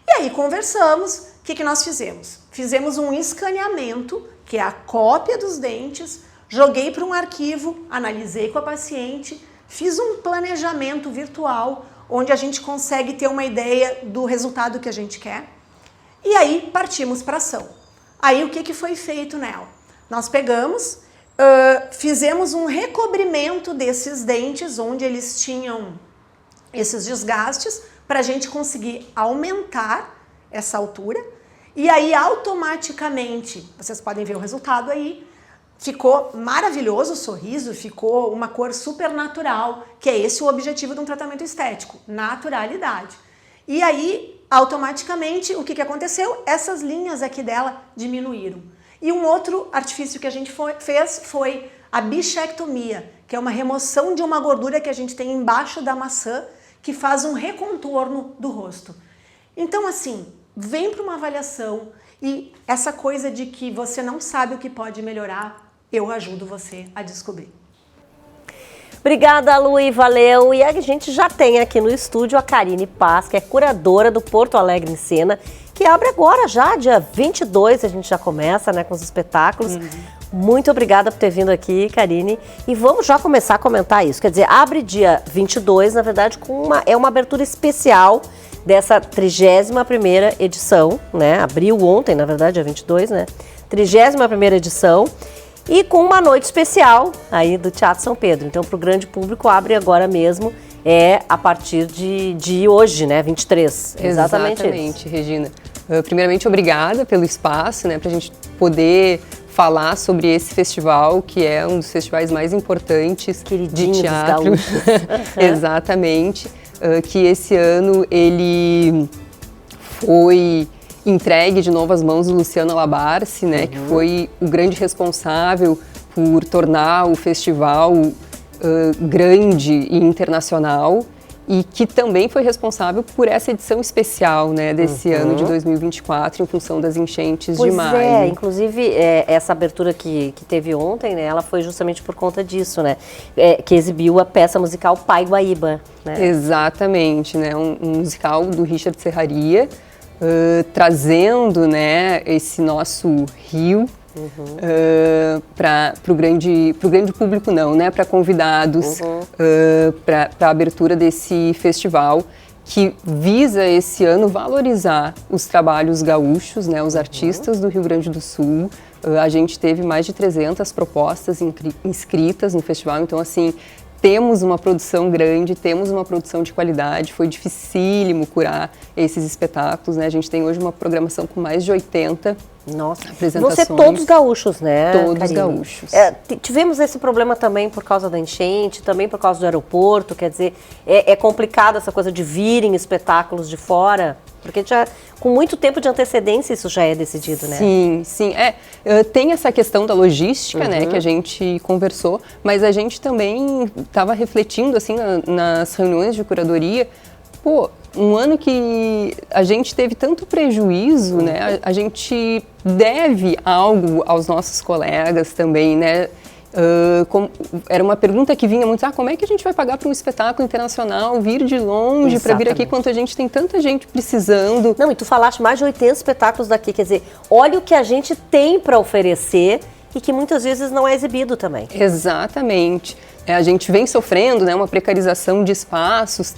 E aí conversamos, o que nós fizemos? Fizemos um escaneamento, que é a cópia dos dentes, joguei para um arquivo, analisei com a paciente, fiz um planejamento virtual, onde a gente consegue ter uma ideia do resultado que a gente quer. E aí partimos para ação. Aí o que foi feito nela? Nós pegamos, fizemos um recobrimento desses dentes, onde eles tinham esses desgastes, para a gente conseguir aumentar essa altura. E aí automaticamente, vocês podem ver o resultado aí, ficou maravilhoso o sorriso, ficou uma cor super natural, que é esse o objetivo de um tratamento estético, naturalidade. E aí, automaticamente, o que aconteceu? Essas linhas aqui dela diminuíram. E um outro artifício que a gente fez foi a bichectomia, que é uma remoção de uma gordura que a gente tem embaixo da maçã, que faz um recontorno do rosto. Então, assim, vem para uma avaliação e essa coisa de que você não sabe o que pode melhorar, eu ajudo você a descobrir. Obrigada, Lu, e valeu. E a gente já tem aqui no estúdio a Karine Paz, que é curadora do Porto Alegre em Cena, que abre agora já, dia 22, a gente já começa, né, com os espetáculos. Muito obrigada por ter vindo aqui, Karine. E vamos já começar a comentar isso. Quer dizer, abre dia 22, na verdade, é uma abertura especial dessa 31ª edição, né? Abriu ontem, na verdade, dia 22, né? 31ª edição. E com uma noite especial aí do Teatro São Pedro. Então, para o grande público, abre agora mesmo, a partir de hoje, né? 23. Exatamente, Regina. Primeiramente, obrigada pelo espaço, né? Para a gente poder falar sobre esse festival, que é um dos festivais mais importantes de teatro. Exatamente. Que esse ano ele foi entregue de novo às mãos do Luciano Labarce, né, que foi o grande responsável por tornar o festival grande e internacional, e que também foi responsável por essa edição especial, né, desse ano de 2024, em função das enchentes de maio. Pois é, inclusive essa abertura que teve ontem, né, ela foi justamente por conta disso, né, que exibiu a peça musical Pai Guaíba, né? Exatamente, né, um musical do Richard Serraria, trazendo, né, esse nosso rio para o grande público, não, né, para convidados, para a abertura desse festival, que visa esse ano valorizar os trabalhos gaúchos, né, os artistas do Rio Grande do Sul. A gente teve mais de 300 propostas inscritas no festival, então, assim, temos uma produção grande, temos uma produção de qualidade, foi dificílimo curar esses espetáculos, né? A gente tem hoje uma programação com mais de 80 apresentações. Vão ser todos gaúchos, né, Todos Karine? gaúchos. Tivemos esse problema também por causa da enchente, também por causa do aeroporto, quer dizer, é complicado essa coisa de virem espetáculos de fora, porque já com muito tempo de antecedência isso já é decidido, né? Sim, sim. Tem essa questão da logística, né, que a gente conversou, mas a gente também estava refletindo, assim, nas reuniões de curadoria, um ano que a gente teve tanto prejuízo, né, a gente deve algo aos nossos colegas também, né? Era uma pergunta que vinha muito, como é que a gente vai pagar para um espetáculo internacional vir de longe para vir aqui, quando a gente tem tanta gente precisando? Não, e tu falaste mais de 80 espetáculos daqui, quer dizer, olha o que a gente tem para oferecer e que muitas vezes não é exibido também. Exatamente. A gente vem sofrendo, né, uma precarização de espaços,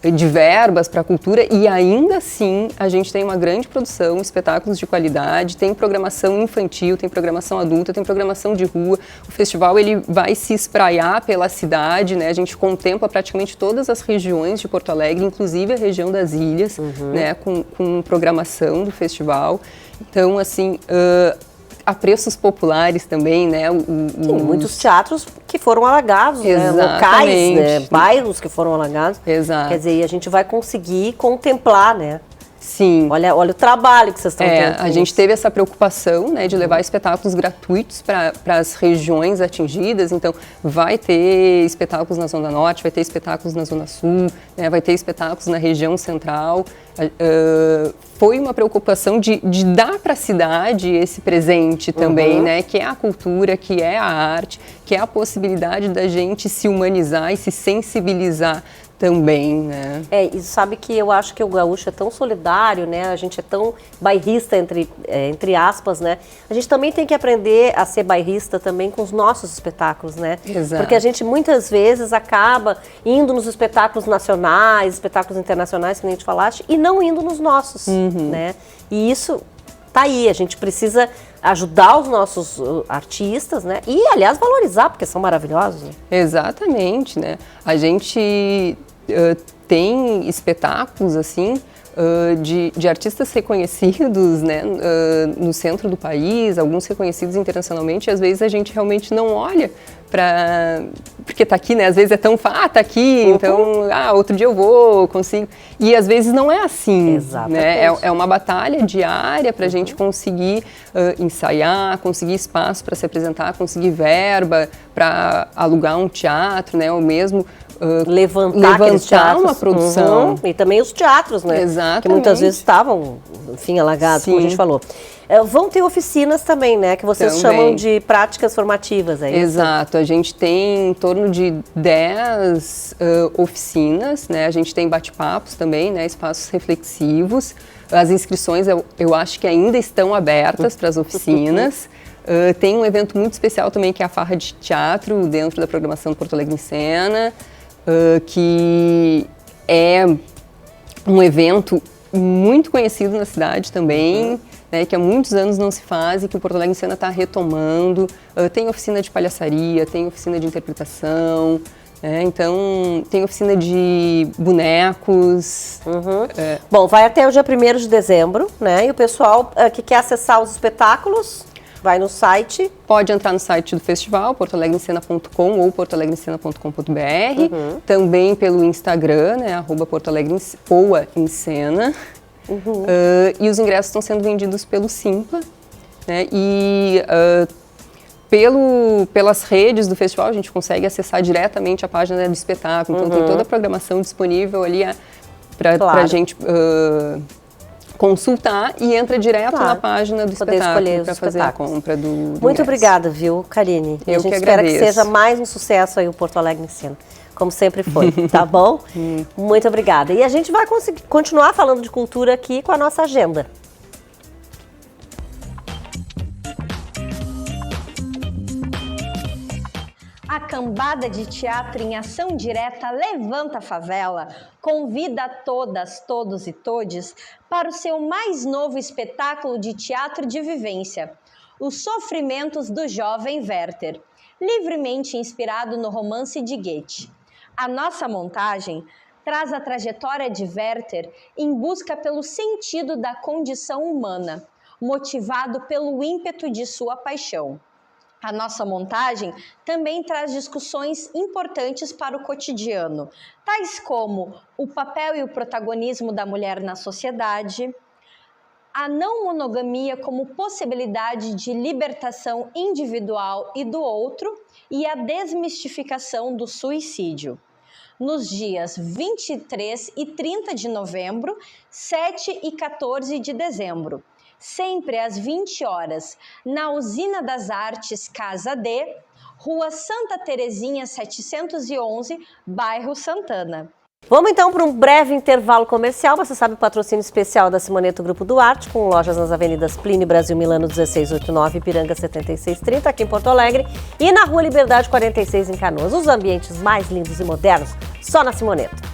de verbas para a cultura, e ainda assim a gente tem uma grande produção, espetáculos de qualidade, tem programação infantil, tem programação adulta, tem programação de rua. O festival ele vai se espraiar pela cidade, né? A gente contempla praticamente todas as regiões de Porto Alegre, inclusive a região das ilhas, né? Com programação do festival. Então, assim, a preços populares também, né? Tem muitos teatros que foram alagados, né? Locais, né? Bairros que foram alagados. Exato. Quer dizer, a gente vai conseguir contemplar, né? Sim. Olha o trabalho que vocês estão tendo. A gente teve essa preocupação, né, de levar espetáculos gratuitos para as regiões atingidas. Então, vai ter espetáculos na Zona Norte, vai ter espetáculos na Zona Sul, né, vai ter espetáculos na região central. Foi uma preocupação de dar para a cidade esse presente também, né, que é a cultura, que é a arte, que é a possibilidade da gente se humanizar e se sensibilizar também, né? E sabe que eu acho que o gaúcho é tão solidário, né? A gente é tão bairrista, entre aspas, né? A gente também tem que aprender a ser bairrista também com os nossos espetáculos, né? Exato. Porque a gente muitas vezes acaba indo nos espetáculos nacionais, espetáculos internacionais, que nem a gente falaste, e não indo nos nossos, né? E isso tá aí, a gente precisa ajudar os nossos artistas, né? E, aliás, valorizar, porque são maravilhosos. Né? Exatamente, né? A gente tem espetáculos, assim, de artistas reconhecidos, né? No centro do país, alguns reconhecidos internacionalmente, e às vezes a gente realmente não olha porque tá aqui, né? Às vezes é tão tá aqui, então, outro dia eu vou, consigo. E às vezes não é assim, né? É uma batalha diária pra gente conseguir ensaiar, conseguir espaço para se apresentar, conseguir verba para alugar um teatro, né? Ou mesmo levantar uma produção. E também os teatros, né? Exatamente. Que muitas vezes estavam, enfim, alagados, como a gente falou. Vão ter oficinas também, né? Que vocês chamam de práticas formativas, é isso? Exato. A gente tem em torno de 10 oficinas, né? A gente tem bate-papos também, né? Espaços reflexivos. As inscrições, eu acho que ainda estão abertas para as oficinas. Tem um evento muito especial também, que é a Farra de Teatro, dentro da programação do Porto Alegre em Cena, que é um evento muito conhecido na cidade também, né, que há muitos anos não se faz e que o Porto Alegre em Cena está retomando. Tem oficina de palhaçaria, tem oficina de interpretação, então tem oficina de bonecos. Bom, vai até o dia 1º de dezembro, né? E o pessoal que quer acessar os espetáculos vai no site. Pode entrar no site do festival, portoalegreemcena.com ou portoalegreemcena.com.br. Também pelo Instagram, né, @portoalegreemcena. E os ingressos estão sendo vendidos pelo Simpla, né, e pelas redes do festival a gente consegue acessar diretamente a página do espetáculo. Então tem toda a programação disponível ali para a gente consultar e entra direto na página do espetáculo para fazer a compra do Muito ingresso. Obrigada, viu, Karine? Eu a gente que espera agradeço. que seja mais um sucesso aí o Porto Alegre em Cena, como sempre foi, tá bom? Muito obrigada. E a gente vai continuar falando de cultura aqui com a nossa agenda. A cambada de teatro em ação direta Levanta a Favela convida todas, todos e todes para o seu mais novo espetáculo de teatro de vivência, Os Sofrimentos do Jovem Werther, livremente inspirado no romance de Goethe. A nossa montagem traz a trajetória de Werther em busca pelo sentido da condição humana, motivado pelo ímpeto de sua paixão. A nossa montagem também traz discussões importantes para o cotidiano, tais como o papel e o protagonismo da mulher na sociedade, a não monogamia como possibilidade de libertação individual e do outro e a desmistificação do suicídio. Nos dias 23 e 30 de novembro, 7 e 14 de dezembro. Sempre às 20 horas, na Usina das Artes Casa D, Rua Santa Terezinha 711, bairro Santana. Vamos então para um breve intervalo comercial. Você sabe o patrocínio especial da Simoneto Grupo Duarte, com lojas nas avenidas Plínio Brasil Milano 1689, Ipiranga 7630, aqui em Porto Alegre, e na Rua Liberdade 46, em Canoas. Os ambientes mais lindos e modernos, só na Simoneto.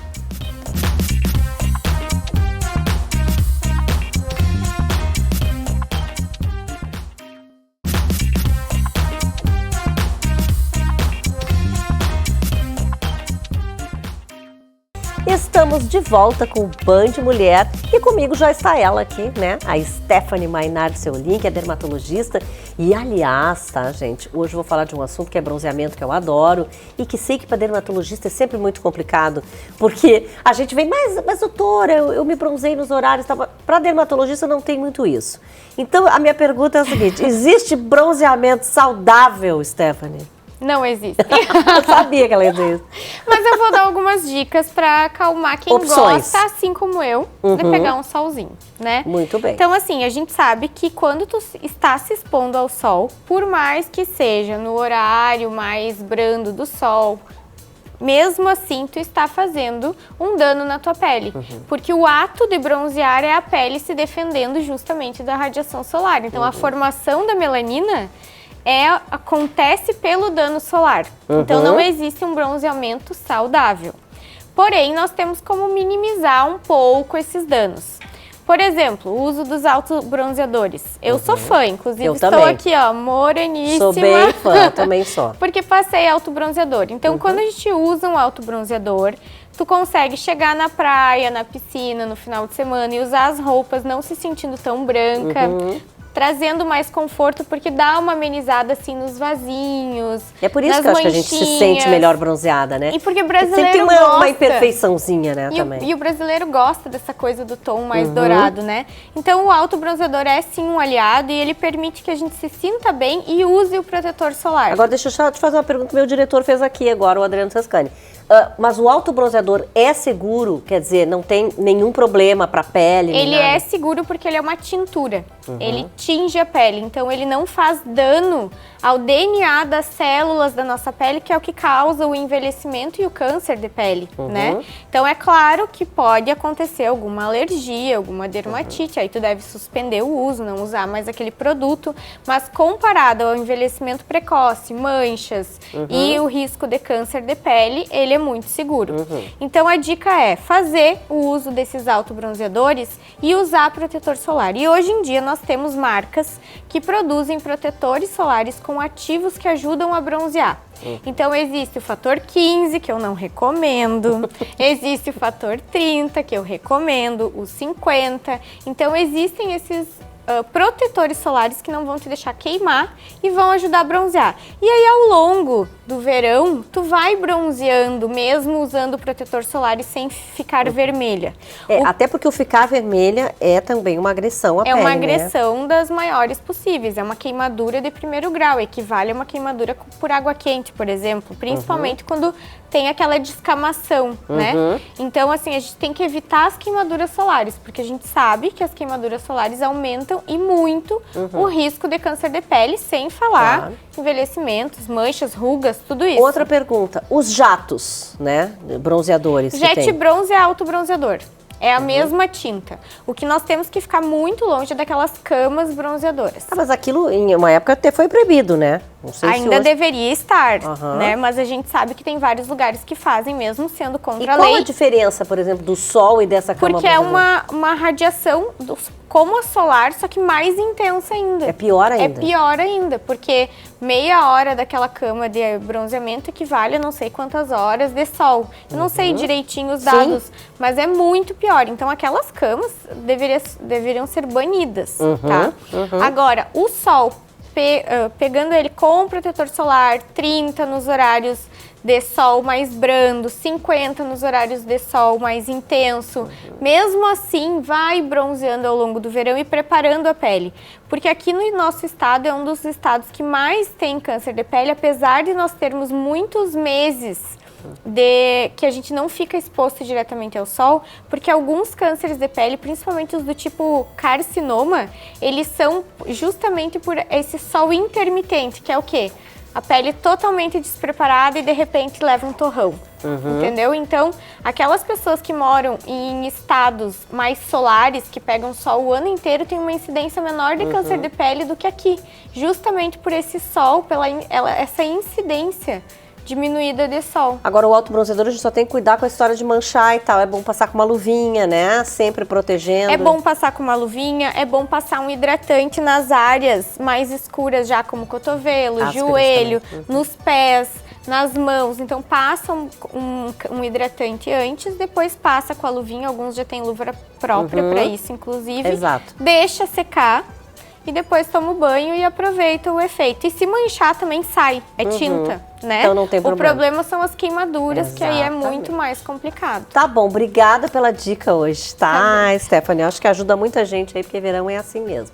Estamos de volta com o Band Mulher e comigo já está ela aqui, né? A Stephanie Mainardi Seolin, que é dermatologista. E aliás, tá, gente? Hoje eu vou falar de um assunto que é bronzeamento, que eu adoro e que sei que para dermatologista é sempre muito complicado, porque a gente vem, mas doutora, eu me bronzei nos horários, tá? Para dermatologista não tem muito isso. Então a minha pergunta é a seguinte: existe bronzeamento saudável, Stephanie? Não existe. Eu sabia que ela ia dizer isso. Mas eu vou dar algumas dicas para acalmar quem gosta, assim como eu, de pegar um solzinho, né? Muito bem. Então, assim, a gente sabe que quando tu está se expondo ao sol, por mais que seja no horário mais brando do sol, mesmo assim tu está fazendo um dano na tua pele. Porque o ato de bronzear é a pele se defendendo justamente da radiação solar. Então a formação da melanina acontece pelo dano solar. Então não existe um bronzeamento saudável. Porém, nós temos como minimizar um pouco esses danos. Por exemplo, o uso dos autobronzeadores. Eu sou fã, inclusive estou aqui, ó, moreníssima. Sou bem fã, também sou. Porque passei autobronzeador. Então, quando a gente usa um autobronzeador, tu consegue chegar na praia, na piscina, no final de semana e usar as roupas não se sentindo tão branca. Trazendo mais conforto, porque dá uma amenizada assim nos vasinhos. É por isso que eu acho que a gente se sente melhor bronzeada, né? E porque o brasileiro sempre tem gosta. Uma imperfeiçãozinha, né, também. E o brasileiro gosta dessa coisa do tom mais dourado, né? Então o autobronzeador é sim um aliado e ele permite que a gente se sinta bem e use o protetor solar. Agora deixa eu só te fazer uma pergunta que meu diretor fez aqui agora, o Adriano Sascani. Mas o autobronzeador é seguro? Quer dizer, não tem nenhum problema para a pele? Ele é seguro porque ele é uma tintura. Ele tinge a pele, então ele não faz dano ao DNA das células da nossa pele, que é o que causa o envelhecimento e o câncer de pele, né? Então é claro que pode acontecer alguma alergia, alguma dermatite, aí tu deve suspender o uso, não usar mais aquele produto, mas comparado ao envelhecimento precoce, manchas e o risco de câncer de pele, ele é muito seguro. Então a dica é fazer o uso desses autobronzeadores e usar protetor solar. E hoje em dia nós temos marcas que produzem protetores solares com ativos que ajudam a bronzear. Então existe o fator 15, que eu não recomendo, existe o fator 30, que eu recomendo, o 50. Então existem esses protetores solares que não vão te deixar queimar e vão ajudar a bronzear. E aí ao longo do verão, tu vai bronzeando mesmo usando o protetor solar e sem ficar vermelha. Até porque o ficar vermelha é também uma agressão à pele, É uma agressão das maiores possíveis, é uma queimadura de primeiro grau, equivale a uma queimadura por água quente, por exemplo, principalmente quando tem aquela descamação, né? Então, assim, a gente tem que evitar as queimaduras solares, porque a gente sabe que as queimaduras solares aumentam e muito o risco de câncer de pele, sem falar envelhecimentos, manchas, rugas, tudo isso. Outra pergunta, os jatos, né, bronzeadores Jet bronze é autobronzeador. É a mesma tinta. O que nós temos que ficar muito longe daquelas camas bronzeadoras. Mas aquilo em uma época até foi proibido, né? Não sei Ainda se hoje... deveria estar, né? Mas a gente sabe que tem vários lugares que fazem, mesmo sendo contra a lei. E qual a diferença, por exemplo, do sol e dessa cama bronzeadora? Porque é uma radiação como a solar, só que mais intensa ainda. É pior ainda? É pior ainda, porque meia hora daquela cama de bronzeamento equivale a não sei quantas horas de sol. Eu não sei direitinho os dados, mas é muito pior. Então aquelas camas deveriam ser banidas, tá? Agora, o sol, pegando ele com protetor solar, 30 nos horários de sol mais brando, 50 nos horários de sol mais intenso. Mesmo assim, vai bronzeando ao longo do verão e preparando a pele. Porque aqui no nosso estado é um dos estados que mais tem câncer de pele, apesar de nós termos muitos meses que a gente não fica exposto diretamente ao sol, porque alguns cânceres de pele, principalmente os do tipo carcinoma, eles são justamente por esse sol intermitente, que é o quê? A pele totalmente despreparada e de repente leva um torrão, entendeu? Então, aquelas pessoas que moram em estados mais solares, que pegam sol o ano inteiro, têm uma incidência menor de câncer de pele do que aqui, justamente por esse sol, essa incidência diminuída de sol. Agora, o autobronzeador a gente só tem que cuidar com a história de manchar e tal. É bom passar com uma luvinha, né? Sempre protegendo. É bom passar com uma luvinha, é bom passar um hidratante nas áreas mais escuras, já como cotovelo, joelho, nos pés, nas mãos. Então, passa um hidratante antes, depois passa com a luvinha. Alguns já tem luva própria para isso, inclusive. Exato. Deixa secar. E depois toma o banho e aproveita o efeito. E se manchar também sai, é tinta, né? Então não tem problema. O problema são as queimaduras, que aí é muito mais complicado. Tá bom, obrigada pela dica hoje, tá, Stephanie? Acho que ajuda muita gente aí, porque verão é assim mesmo.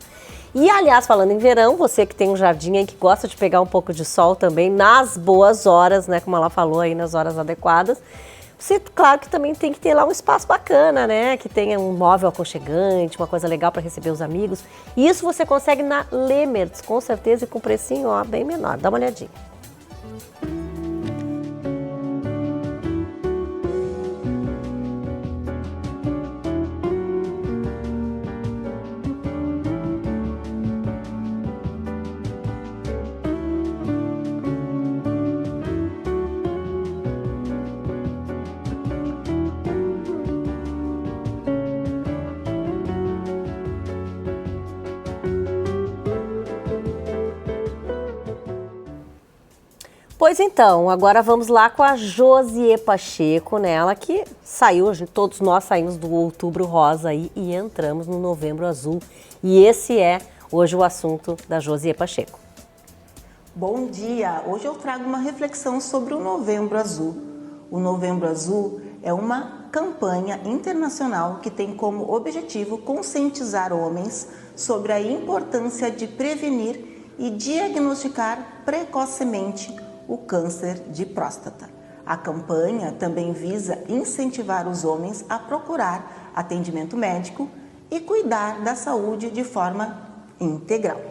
E, aliás, falando em verão, você que tem um jardim aí que gosta de pegar um pouco de sol também, nas boas horas, né? Como ela falou aí, nas horas adequadas. Você, claro que também tem que ter lá um espaço bacana, né? Que tenha um móvel aconchegante, uma coisa legal para receber os amigos. E isso você consegue na Lemertz, com certeza, e com precinho, ó, bem menor. Dá uma olhadinha. Pois então, agora vamos lá com a Josiê Pacheco, né? Ela que saiu, todos nós saímos do Outubro Rosa aí e entramos no Novembro Azul. E esse é hoje o assunto da Josiê Pacheco. Bom dia! Hoje eu trago uma reflexão sobre o Novembro Azul. O Novembro Azul é uma campanha internacional que tem como objetivo conscientizar homens sobre a importância de prevenir e diagnosticar precocemente o câncer de próstata. A campanha também visa incentivar os homens a procurar atendimento médico e cuidar da saúde de forma integral.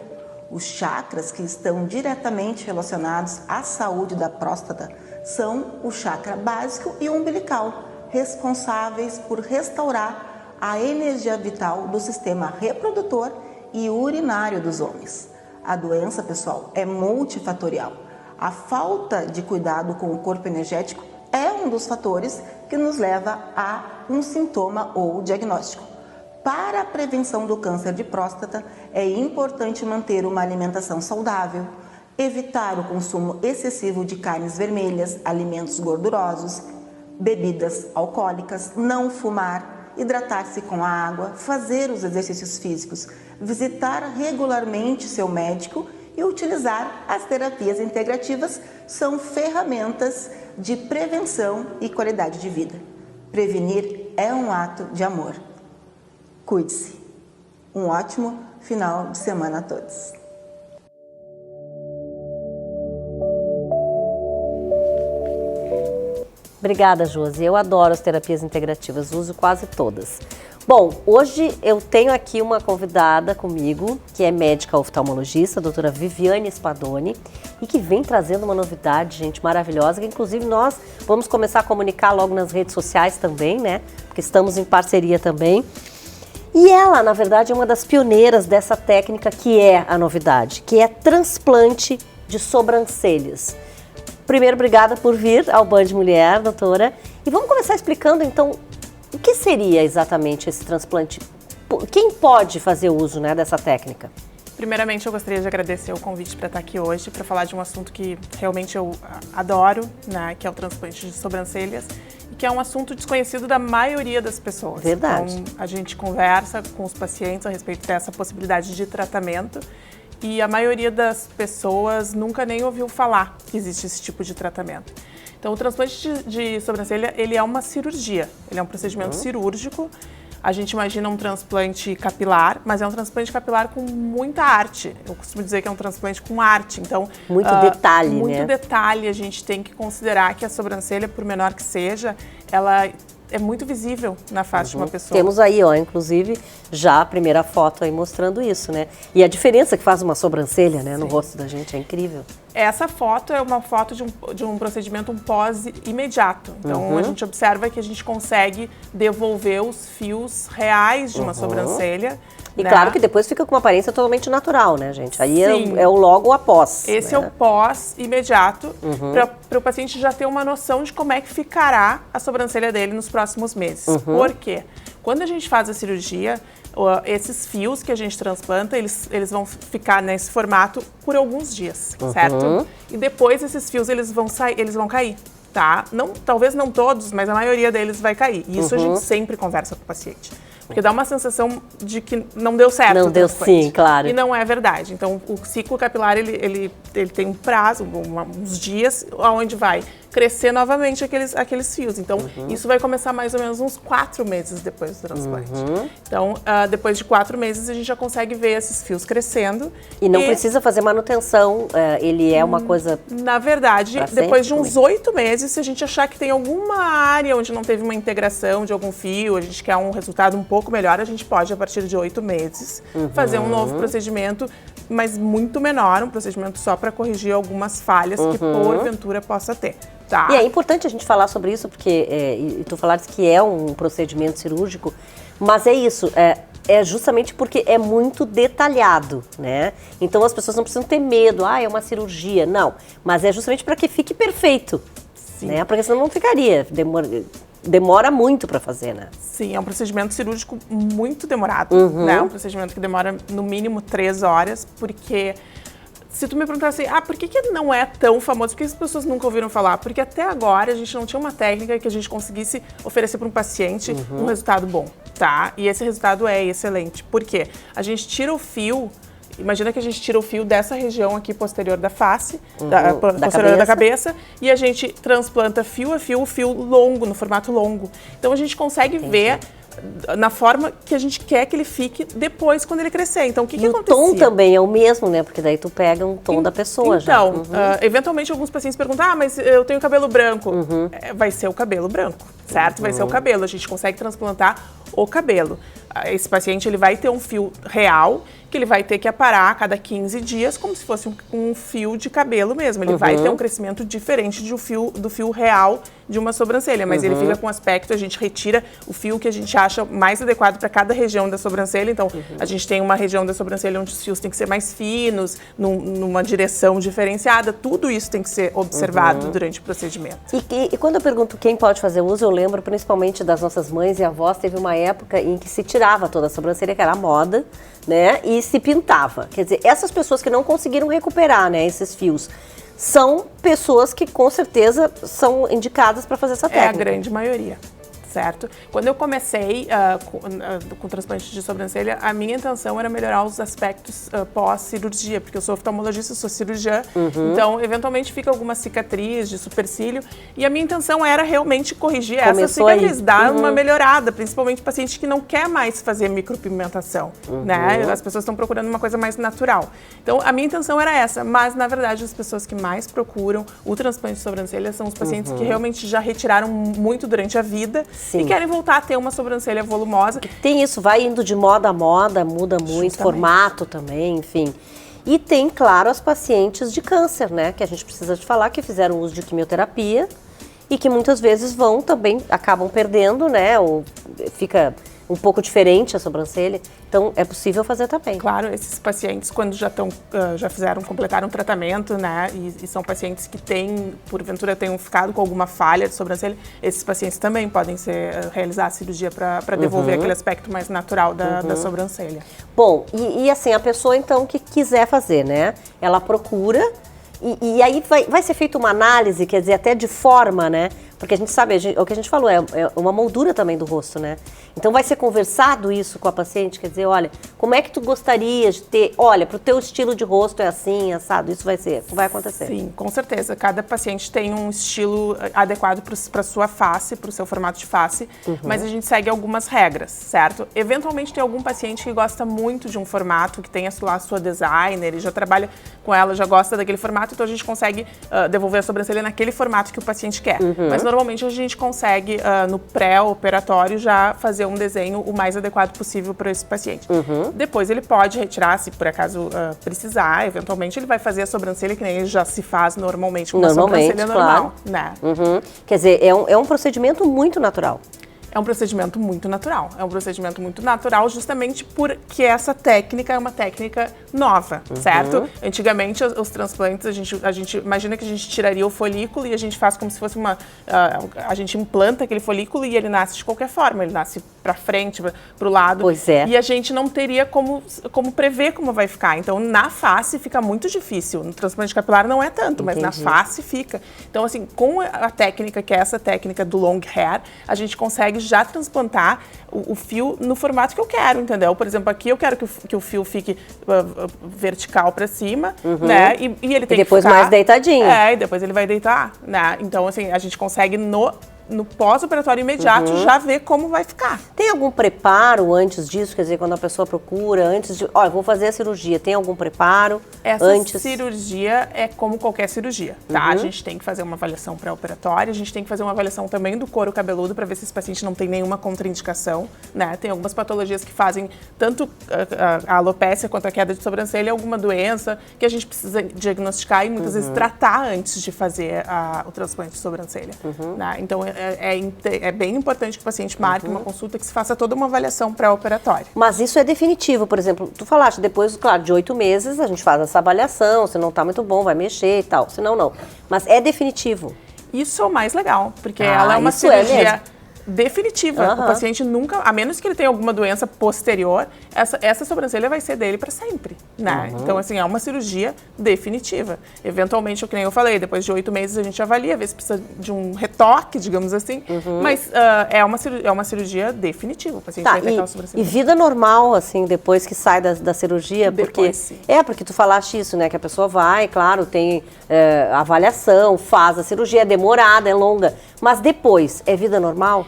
Os chakras que estão diretamente relacionados à saúde da próstata são o chakra básico e o umbilical, responsáveis por restaurar a energia vital do sistema reprodutor e urinário dos homens. A doença, pessoal, é multifatorial. A falta de cuidado com o corpo energético é um dos fatores que nos leva a um sintoma ou diagnóstico. Para a prevenção do câncer de próstata, é importante manter uma alimentação saudável, evitar o consumo excessivo de carnes vermelhas, alimentos gordurosos, bebidas alcoólicas, não fumar, hidratar-se com água, fazer os exercícios físicos, visitar regularmente seu médico e utilizar as terapias integrativas. São ferramentas de prevenção e qualidade de vida. Prevenir é um ato de amor. Cuide-se. Um ótimo final de semana a todos. Obrigada, Josi. Eu adoro as terapias integrativas, uso quase todas. Bom, hoje eu tenho aqui uma convidada comigo, que é médica oftalmologista, a doutora Viviane Spadoni, e que vem trazendo uma novidade, gente, maravilhosa, que inclusive nós vamos começar a comunicar logo nas redes sociais também, né? Porque estamos em parceria também. E ela, na verdade, é uma das pioneiras dessa técnica que é a novidade, que é transplante de sobrancelhas. Primeiro, obrigada por vir ao Band Mulher, doutora. E vamos começar explicando, então, o que seria exatamente esse transplante? Quem pode fazer uso, né, dessa técnica? Primeiramente, eu gostaria de agradecer o convite para estar aqui hoje, para falar de um assunto que realmente eu adoro, né, que é o transplante de sobrancelhas, e que é um assunto desconhecido da maioria das pessoas. Verdade. Então, a gente conversa com os pacientes a respeito dessa possibilidade de tratamento, e a maioria das pessoas nunca nem ouviu falar que existe esse tipo de tratamento. Então, o transplante de sobrancelha, ele é uma cirurgia, ele é um procedimento cirúrgico. A gente imagina um transplante capilar, mas é um transplante capilar com muita arte. Eu costumo dizer que é um transplante com arte, então... Muito detalhe, né? Muito detalhe. A gente tem que considerar que a sobrancelha, por menor que seja, ela é muito visível na face de uma pessoa. Temos aí, ó, inclusive, já a primeira foto aí mostrando isso, né? E a diferença que faz uma sobrancelha, né, no rosto da gente é incrível. Essa foto é uma foto de um procedimento, um pós imediato. Então, a gente observa que a gente consegue devolver os fios reais de uma sobrancelha. E claro que depois fica com uma aparência totalmente natural, né, gente? Aí é o logo após. Esse né? é o pós imediato, para o paciente já ter uma noção de como é que ficará a sobrancelha dele nos próximos meses. Por quê? Quando a gente faz a cirurgia, esses fios que a gente transplanta, eles vão ficar nesse formato por alguns dias, certo? E depois esses fios eles vão cair, tá? Não, talvez não todos, mas a maioria deles vai cair. E isso a gente sempre conversa com o paciente. Porque dá uma sensação de que não deu certo. Não deu sim, claro. E não é verdade. Então, o ciclo capilar, ele tem um prazo, uns dias, onde vai crescer novamente aqueles fios. Então, isso vai começar mais ou menos uns 4 meses depois do transplante. Então, depois de 4 meses, a gente já consegue ver esses fios crescendo. E não precisa fazer manutenção, ele é uma coisa... Na verdade, depois de uns 8 meses, se a gente achar que tem alguma área onde não teve uma integração de algum fio, a gente quer um resultado um pouco melhor, a gente pode, a partir de 8 meses, fazer um novo procedimento, mas muito menor, um procedimento só para corrigir algumas falhas que porventura possa ter. Tá. E é importante a gente falar sobre isso, porque tu falaste que é um procedimento cirúrgico, mas é isso, é justamente porque é muito detalhado, né? Então as pessoas não precisam ter medo, é uma cirurgia, não. Mas é justamente para que fique perfeito, né? Porque senão não ficaria, demora muito para fazer, né? Sim, é um procedimento cirúrgico muito demorado, né? É um procedimento que demora no mínimo 3 horas, porque se tu me perguntasse assim, por que não é tão famoso? Por que as pessoas nunca ouviram falar? Porque até agora a gente não tinha uma técnica que a gente conseguisse oferecer para um paciente um resultado bom, tá? E esse resultado é excelente. Por quê? A gente tira o fio. Imagina que a gente tira o fio dessa região aqui posterior da face, posterior da cabeça, e a gente transplanta fio a fio, o fio longo, no formato longo. Então a gente consegue ver na forma que a gente quer que ele fique depois, quando ele crescer. Então, o que acontecia? O tom também é o mesmo, né? Porque daí tu pega um tom da pessoa já. Então, eventualmente alguns pacientes perguntam, mas eu tenho cabelo branco. Vai ser o cabelo branco, certo? Vai ser o cabelo. A gente consegue transplantar o cabelo. Esse paciente ele vai ter um fio real, que ele vai ter que aparar a cada 15 dias, como se fosse um fio de cabelo mesmo. Ele vai ter um crescimento diferente do fio real de uma sobrancelha, mas ele fica com aspecto, a gente retira o fio que a gente acha mais adequado para cada região da sobrancelha. Então, a gente tem uma região da sobrancelha onde os fios têm que ser mais finos, numa direção diferenciada. Tudo isso tem que ser observado durante o procedimento. E quando eu pergunto quem pode fazer uso, eu lembro principalmente das nossas mães e avós. Teve uma época em que se tirava toda a sobrancelha, que era a moda, né? E se pintava. Quer dizer, essas pessoas que não conseguiram recuperar, né, esses fios, são pessoas que com certeza são indicadas para fazer essa técnica. É a grande maioria. Certo? Quando eu comecei com transplante de sobrancelha, a minha intenção era melhorar os aspectos pós-cirurgia, porque eu sou oftalmologista, sou cirurgiã, então eventualmente fica alguma cicatriz de supercílio, e a minha intenção era realmente corrigir essa cicatriz, dar uma melhorada, principalmente paciente que não quer mais fazer micropigmentação, né? As pessoas estão procurando uma coisa mais natural. Então a minha intenção era essa, mas na verdade as pessoas que mais procuram o transplante de sobrancelha são os pacientes que realmente já retiraram muito durante a vida. Sim. E querem voltar a ter uma sobrancelha volumosa. Tem isso, vai indo de moda a moda, muda muito, formato também, enfim. E tem, claro, as pacientes de câncer, né? Que a gente precisa de falar, que fizeram uso de quimioterapia e que muitas vezes vão também, acabam perdendo, né? Ou fica um pouco diferente a sobrancelha. Então, é possível fazer também. Claro, esses pacientes, quando já completaram o tratamento, né, e são pacientes que porventura tenham ficado com alguma falha de sobrancelha, esses pacientes também podem realizar a cirurgia para devolver aquele aspecto mais natural da sobrancelha. Bom, e assim, a pessoa, então, que quiser fazer, né, ela procura e aí vai ser feita uma análise, quer dizer, até de forma, né? Porque a gente sabe, o que a gente falou, é uma moldura também do rosto, né? Então vai ser conversado isso com a paciente, quer dizer, olha, como é que tu gostaria de ter, olha, pro teu estilo de rosto é assim, assado, isso vai acontecer. Sim, com certeza. Cada paciente tem um estilo adequado para sua face, para o seu formato de face, mas a gente segue algumas regras, certo? Eventualmente tem algum paciente que gosta muito de um formato, que tem lá a sua designer, ele já trabalha com ela, já gosta daquele formato, então a gente consegue devolver a sobrancelha naquele formato que o paciente quer. Mas normalmente a gente consegue, no pré-operatório, já fazer um desenho o mais adequado possível para esse paciente. Depois ele pode retirar, se por acaso precisar, eventualmente ele vai fazer a sobrancelha que nem ele já se faz normalmente com uma sobrancelha normal, né? Quer dizer, é um procedimento muito natural. É um procedimento muito natural. É um procedimento muito natural justamente porque essa técnica é uma técnica nova, certo? Antigamente, os transplantes, a gente imagina que a gente tiraria o folículo e a gente faz como se fosse a gente implanta aquele folículo e ele nasce de qualquer forma. Ele nasce para frente, para o lado. Pois é. E a gente não teria como prever como vai ficar. Então, na face fica muito difícil. No transplante capilar não é tanto, mas na face fica. Então, assim, com a técnica, que é essa técnica do long hair, a gente consegue já transplantar o fio no formato que eu quero, entendeu? Por exemplo, aqui eu quero que o fio fique vertical para cima, né? E ele tem que depois ficar mais deitadinho. E depois ele vai deitar, né? Então, assim, a gente consegue no pós-operatório imediato já ver como vai ficar. Tem algum preparo antes disso? Quer dizer, quando a pessoa procura, antes de... eu vou fazer a cirurgia, tem algum preparo antes? Essa cirurgia é como qualquer cirurgia, tá? A gente tem que fazer uma avaliação pré-operatória, a gente tem que fazer uma avaliação também do couro cabeludo para ver se esse paciente não tem nenhuma contraindicação, né? Tem algumas patologias que fazem tanto a alopécia quanto a queda de sobrancelha, alguma doença que a gente precisa diagnosticar e muitas vezes tratar antes de fazer o transplante de sobrancelha, né? Então, é bem importante que o paciente marque uma consulta, que se faça toda uma avaliação pré-operatória. Mas isso é definitivo, por exemplo, tu falaste, depois, claro, de 8 meses a gente faz essa avaliação, se não tá muito bom, vai mexer e tal, senão não. Mas é definitivo. Isso é o mais legal, porque ela é uma cirurgia definitiva. O paciente nunca, a menos que ele tenha alguma doença posterior, essa sobrancelha vai ser dele para sempre, né? Então, assim, é uma cirurgia definitiva. Eventualmente, o que nem eu falei, depois de 8 meses a gente avalia, vê se precisa de um retoque, digamos assim, mas é uma cirurgia definitiva. O paciente vai ter aquela sobrancelha. E vida normal, assim, depois que sai da cirurgia, Depois, porque tu falaste isso, né, que a pessoa vai, claro, tem avaliação, faz a cirurgia, é demorada, é longa, mas depois, é vida normal?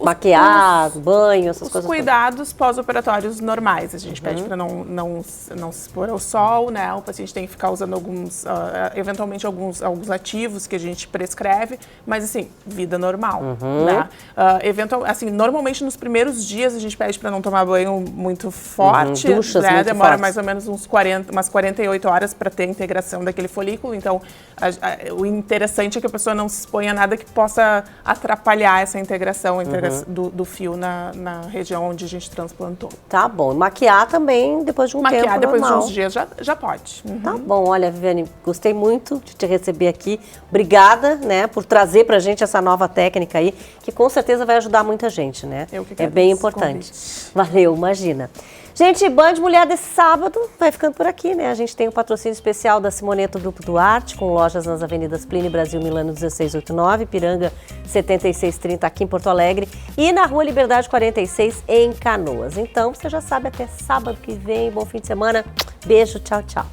Maquiagem, banho, essas coisas. Os cuidados pós-operatórios normais. A gente pede para não se expor ao sol, né? O paciente tem que ficar usando eventualmente alguns ativos que a gente prescreve, mas assim, vida normal, né? Assim, normalmente nos primeiros dias a gente pede para não tomar banho muito forte, Duchas né? muito Demora fortes. mais ou menos umas 48 horas para ter a integração daquele folículo. Então, o interessante é que a pessoa não se exponha a nada que possa atrapalhar essa integração do fio na região onde a gente transplantou. Tá bom. Maquiar também depois de um tempo Maquiar depois normal. de uns dias já pode. Tá bom. Olha, Viviane, gostei muito de te receber aqui. Obrigada, né, por trazer pra gente essa nova técnica aí, que com certeza vai ajudar muita gente, né? Eu que é bem importante. Valeu, imagina. Gente, Band Mulher desse sábado vai ficando por aqui, né? A gente tem o patrocínio especial da Simoneto Grupo Duarte, com lojas nas avenidas Plínio Brasil Milano 1689, Piranga 7630 aqui em Porto Alegre e na Rua Liberdade 46 em Canoas. Então, você já sabe, até sábado que vem. Bom fim de semana. Beijo, tchau, tchau.